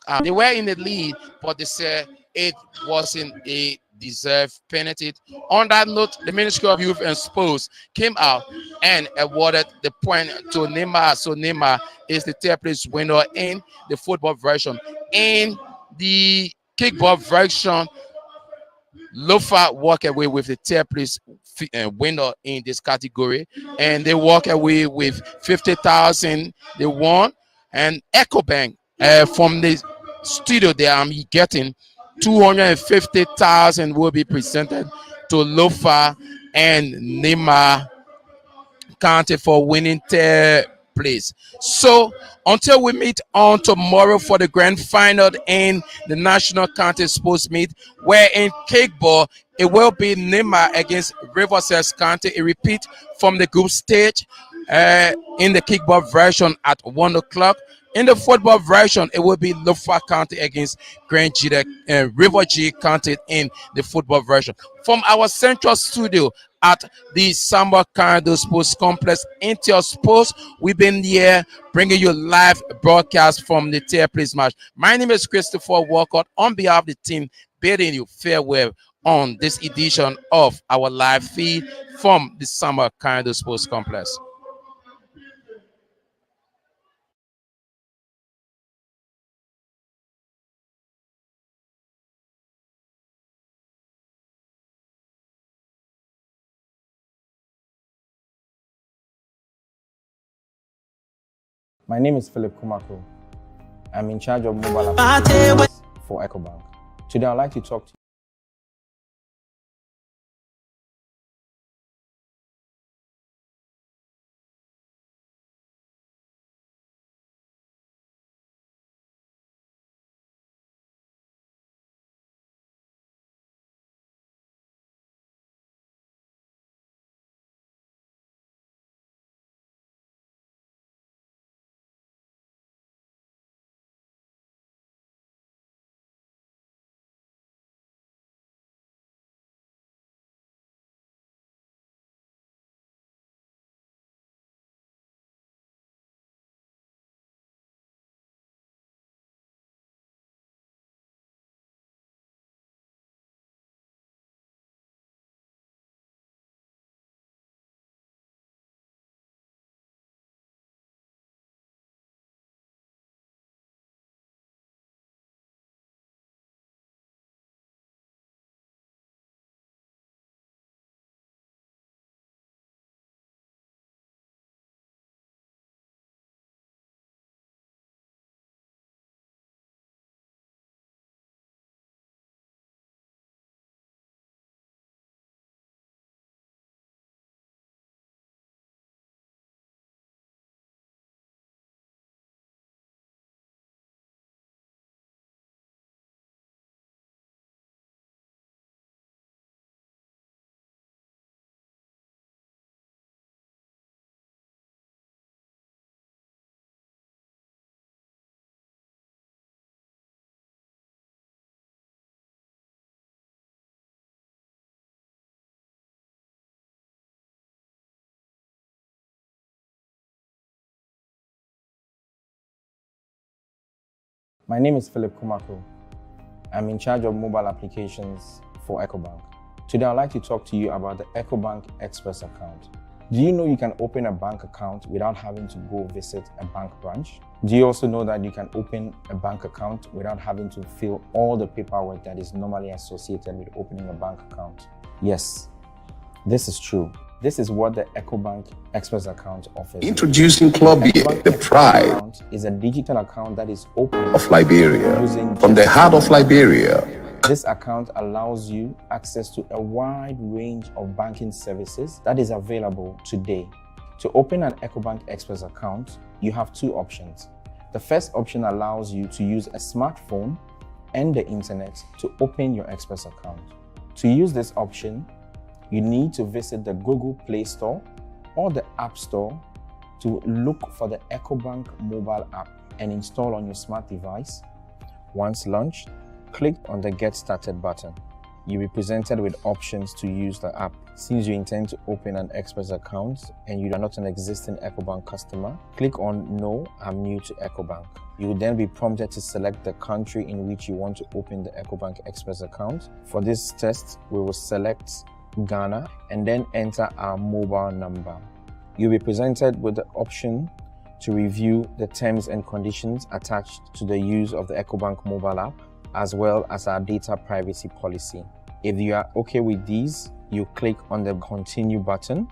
out. They were in the lead, but they said it wasn't a deserved penalty. On that note, the Ministry of Youth and Sports came out and awarded the point to Nimba. So Nimba is the third place winner in the football version. In the kickball version, Lofa walk away with the third place winner in this category, and they walk away with 50,000 they won. And EcoBank from the studio they are getting 250,000 will be presented to Lofa and Nimba County for winning third place. So until we meet on tomorrow for the grand final in the National County Sports Meet, where in kickball it will be Nimba against Riverside County. A repeat from the group stage in the kickball version at 1 o'clock. In the football version, it will be Lofa County against Grand Gita and River G County in the football version. From our central studio at the Samba Cardo Sports Complex, Intel Sports, we've been here bringing you live broadcast from the Tier Place match. My name is Christopher Walcott. On behalf of the team, bidding you farewell on this edition of our live feed from the Samba Cardo Sports Complex. My name is Philip Kumako. I'm in charge of mobile applications for EcoBank. Today, I'd like to talk to you. My name is Philip Kumako. I'm in charge of mobile applications for EcoBank. Today, I'd like to talk to you about the EcoBank Express account. Do you know you can open a bank account without having to go visit a bank branch? Do you also know that you can open a bank account without having to fill all the paperwork that is normally associated with opening a bank account? Yes, this is true. This is what the EcoBank Express account offers. Introducing Club B, the pride account is a digital account that is open of Liberia, from the heart of Liberia. This account allows you access to a wide range of banking services that is available today. To open an EcoBank Express account, you have two options. The first option allows you to use a smartphone and the internet to open your Express account. To use this option, you need to visit the Google Play Store or the App Store to look for the EcoBank mobile app and install on your smart device. Once launched, click on the Get Started button. You'll be presented with options to use the app. Since you intend to open an Express account and you are not an existing EcoBank customer, click on No, I'm new to EcoBank. You will then be prompted to select the country in which you want to open the EcoBank Express account. For this test, we will select Ghana and then enter our mobile number. You'll be presented with the option to review the terms and conditions attached to the use of the EcoBank mobile app, as well as our data privacy policy. If you are okay with these, you click on the Continue button.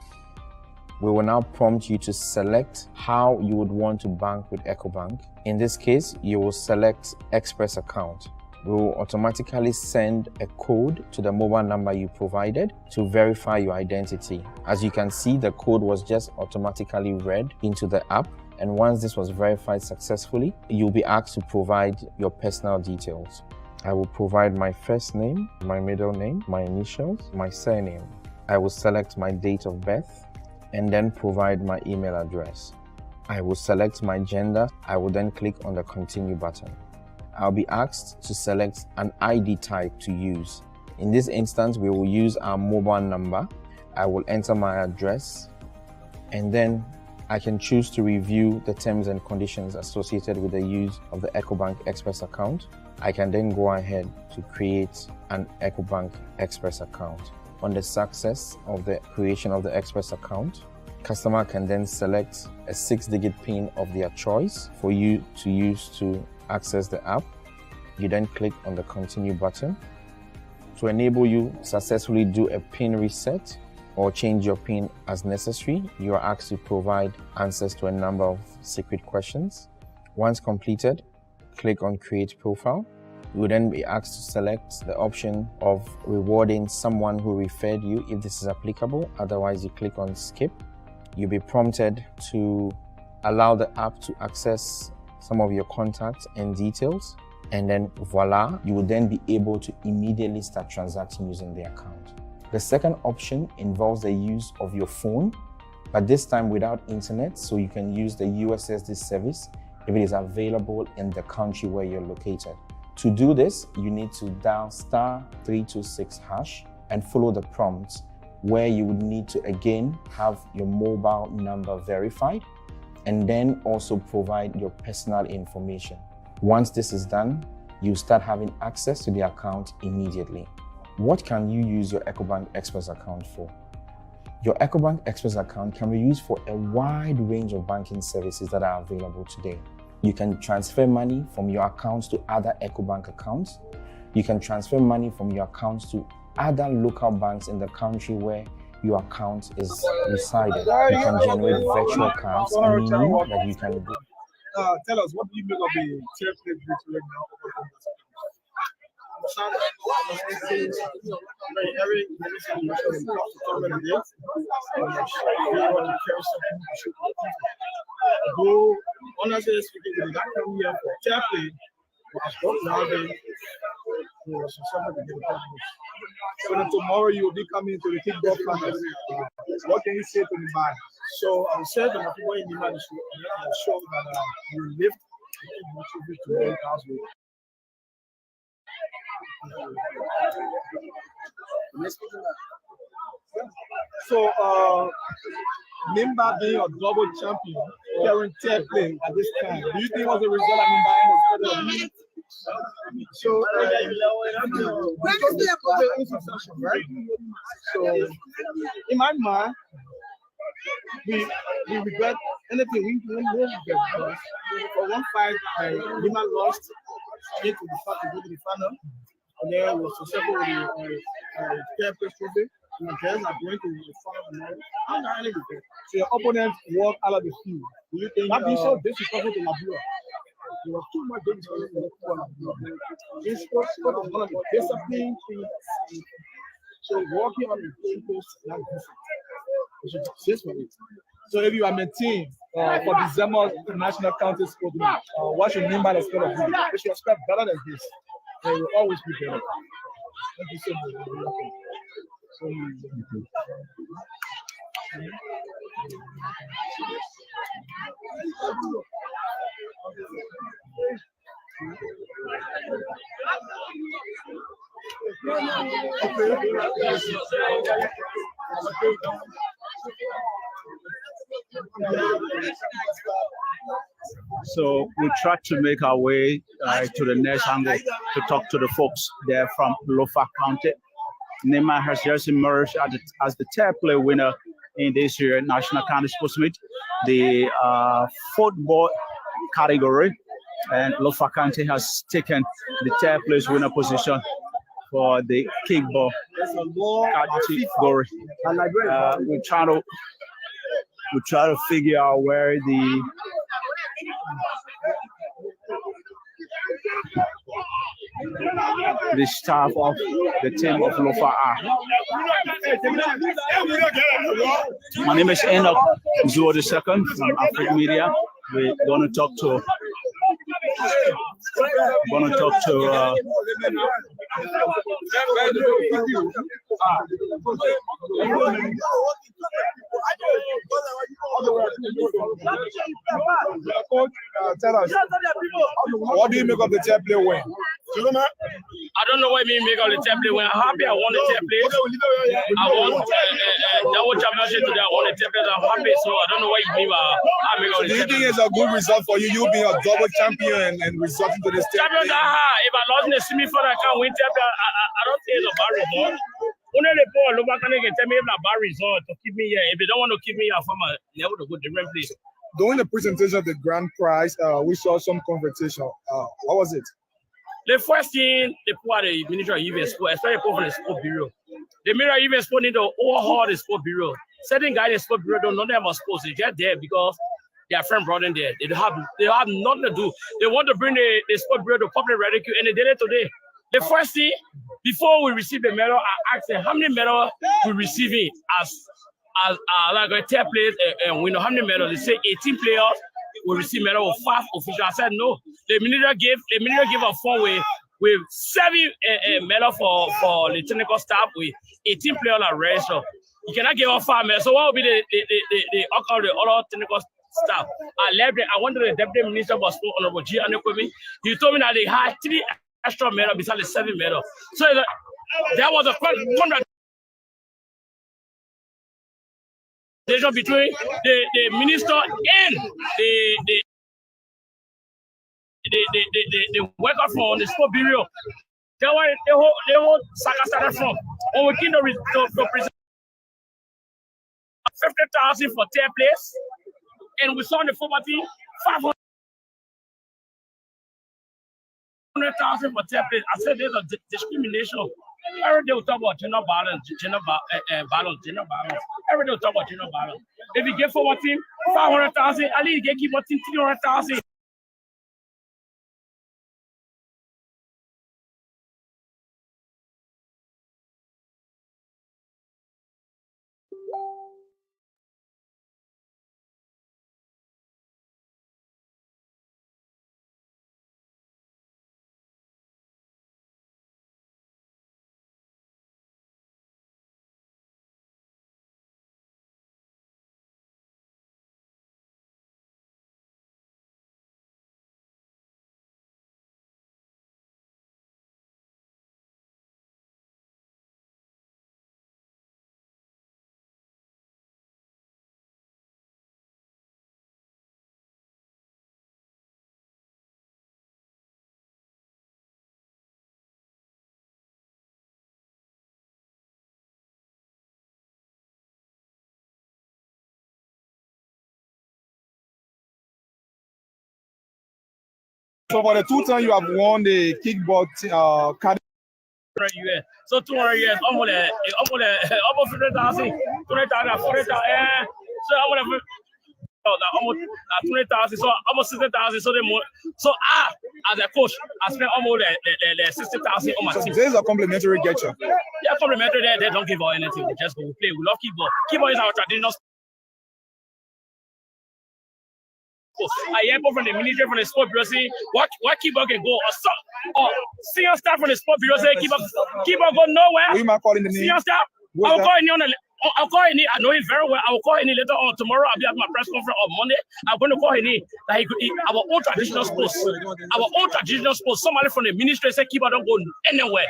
We will now prompt you to select how you would want to bank with EcoBank. In this case, you will select Express account. We will automatically send a code to the mobile number you provided to verify your identity. As you can see, the code was just automatically read into the app. And once this was verified successfully, you'll be asked to provide your personal details. I will provide my first name, my middle name, my initials, my surname. I will select my date of birth and then provide my email address. I will select my gender. I will then click on the continue button. I'll be asked to select an ID type to use. In this instance, we will use our mobile number. I will enter my address, and then I can choose to review the terms and conditions associated with the use of the EcoBank Express account. I can then go ahead to create an EcoBank Express account. On the success of the creation of the Express account, customer can then select a 6-digit PIN of their choice for you to use to access the app. You then click on the continue button. To enable you successfully do a PIN reset or change your PIN as necessary, you are asked to provide answers to a number of secret questions. Once completed, click on create profile. You will then be asked to select the option of rewarding someone who referred you if this is applicable. Otherwise, you click on skip. You'll be prompted to allow the app to access some of your contacts and details, and then voila, you will then be able to immediately start transacting using the account. The second option involves the use of your phone, but this time without internet, so you can use the USSD service if it is available in the country where you're located. To do this, you need to dial *326# and follow the prompts, where you would need to again have your mobile number verified and then also provide your personal information. Once this is done, you start having access to the account immediately. What can you use your EcoBank Express account for? Your EcoBank Express account can be used for a wide range of banking services that are available today. You can transfer money from your accounts to other EcoBank accounts. You can transfer money from your accounts to other local banks in the country where your account is resided. You can generate virtual cards, meaning that you can go. Tell us, what do you make of the template right now? Honestly speaking, the guy come here for template was not nowadays. So then tomorrow you will be coming to the kickball finals. What can you say to the man? So I said to my people in the man show that you lift to 1,000. So Nimba being a double champion, carrying third place at this time, do you think was the result of Nimba instead of so right? So in my mind, we regret anything we regret because for one fight, Nimba lost to go to the final, and then was successful with the third place trophy. And the players are going to the final tomorrow. So your opponent walked out of the field. Do you think that being so disrespectful to Labua? There was too much disrespect to Labua. This was one of the discipline things. So walking on the field is not different. We should insist for it. So if you are maintained for December National County Sport League, what should Nimba expect of you? They should expect better than this. They will always be better. Thank you so much. So we try to make our way to the next angle to talk to the folks there from Lofa County. Nimba has just emerged as the third play winner in this year's National County Sports Meet, the football category, and Lofa County has taken the third place winner position for the kickball category. We try to figure out where the the staff of the team of Lofa are. My name is Enoch Zuo II from African Media. We're going to talk to Coach, tell us, what do you make of the chair play win? I don't know what you mean make of the template. When I'm happy, I won the template. I won double championship today. I won the template. I'm happy, so I don't know what you mean by I make of the template. Do you think it's a good result for you? You being a double champion and resulting to the state. Champions are hard. If I lost in the semi-final, I can't win template. I don't think it's a bad result. Only the poor Loba can tell me if it's a bad result to keep me here. If they don't want to keep me here, I'm never to go different place. During the presentation of the grand prize, we saw some conversation. What was it? The first thing they put at the Ministry of Youth and Sport, especially from the Sport Bureau. The Ministry of Youth and Sport need to overhaul the Sport Bureau. Certain guys in the Sport Bureau don't know them as sports. They're just there because their friend brought in there. They have nothing to do. They want to bring the Sport Bureau to public ridicule, and they did it today. The first thing, before we receive the medal, I asked them how many medals we receiving as like a third place, and we know how many medals. They say 18 players will receive medal with 5 officials. I said no. The minister gave a 4 with 7 medal for the technical staff with 18 players are ready. So you cannot give up 5 medals. So what will be the outcome of the other technical staff? I left it. I went to the deputy minister of sport, Honorable G. Anekwemi. He told me that they had 3 extra medals besides the 7 medals. So there was a contract between the minister and the worker from the Sport Bureau. That's why the whole saga started from. When we came to present 50,000 for third place, and we saw the property 500,000 for third place. I said there's a discrimination. Every day we talk about gender balance. Every day we talk about gender balance. If you get for one team 500,000, at least you keep one team 300,000. So for the 2 times you have won the kickball card. US. So 200 years, almost 50,000, 20,000, 40,000. So almost 20,000, so almost 60,000. So as a coach, I spent almost 60,000 on my team. So this is a complimentary gesture. Yeah, complimentary. They don't give out anything. We just go play. We love kickball. Kickball is our traditional. I hear from the ministry, from the sport bureau say what keeper can go or senior staff from the sport bureau say keeper go nowhere. Who am I calling the name? Senior staff. I'll call any I know him very well. I will call any later on tomorrow. I'll be at my press conference on Monday. I'm going to call any that he could eat our own traditional sports. Our own traditional sports. Somebody from the ministry say keeper don't go anywhere.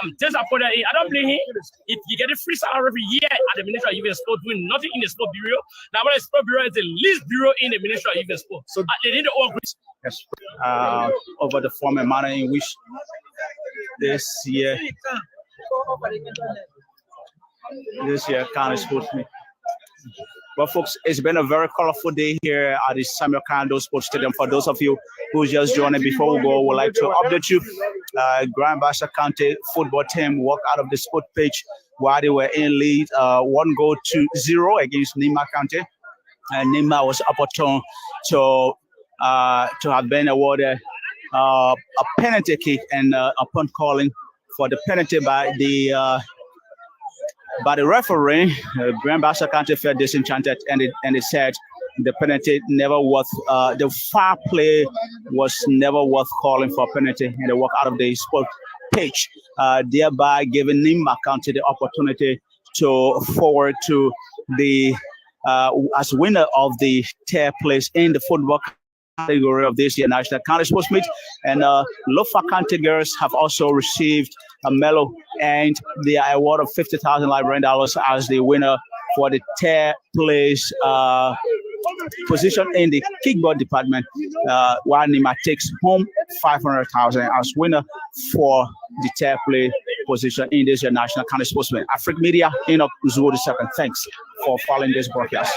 I'm disappointed. I don't blame him. You get a free salary every year at the Ministry of Youth and Sport, doing nothing in the Sport Bureau. Now, the Sport Bureau is the least bureau in the Ministry of Youth and Sport. So they need to all agree. Yes, over the form and manner in which this year kind of sports me. Well, folks, it's been a very colorful day here at the Samuel Kando Sports Stadium. For those of you who just joined in, before we go, we'd like to update you. Grand Bassa County football team walked out of the sport pitch while they were in lead, 1-0 against Nimba County. And Nimba was opportune to have been awarded a penalty kick, and upon calling, for the penalty by the referee. Bassa County felt disenchanted, and it said the penalty never worth the foul play was never worth calling for a penalty, and they walk out of the sport pitch, thereby giving Nimba County the opportunity to forward to the as winner of the third place in the football category of this year National County Sports Meet. And Lofa County girls have also received a medal and the award of $50,000 Liberian dollars as the winner for the third place position in the kickball department, while Nima takes home $500,000 as winner for the third place position in this year National County Sports Meet. African Media, Enoch Zuo II. Thanks for following this broadcast.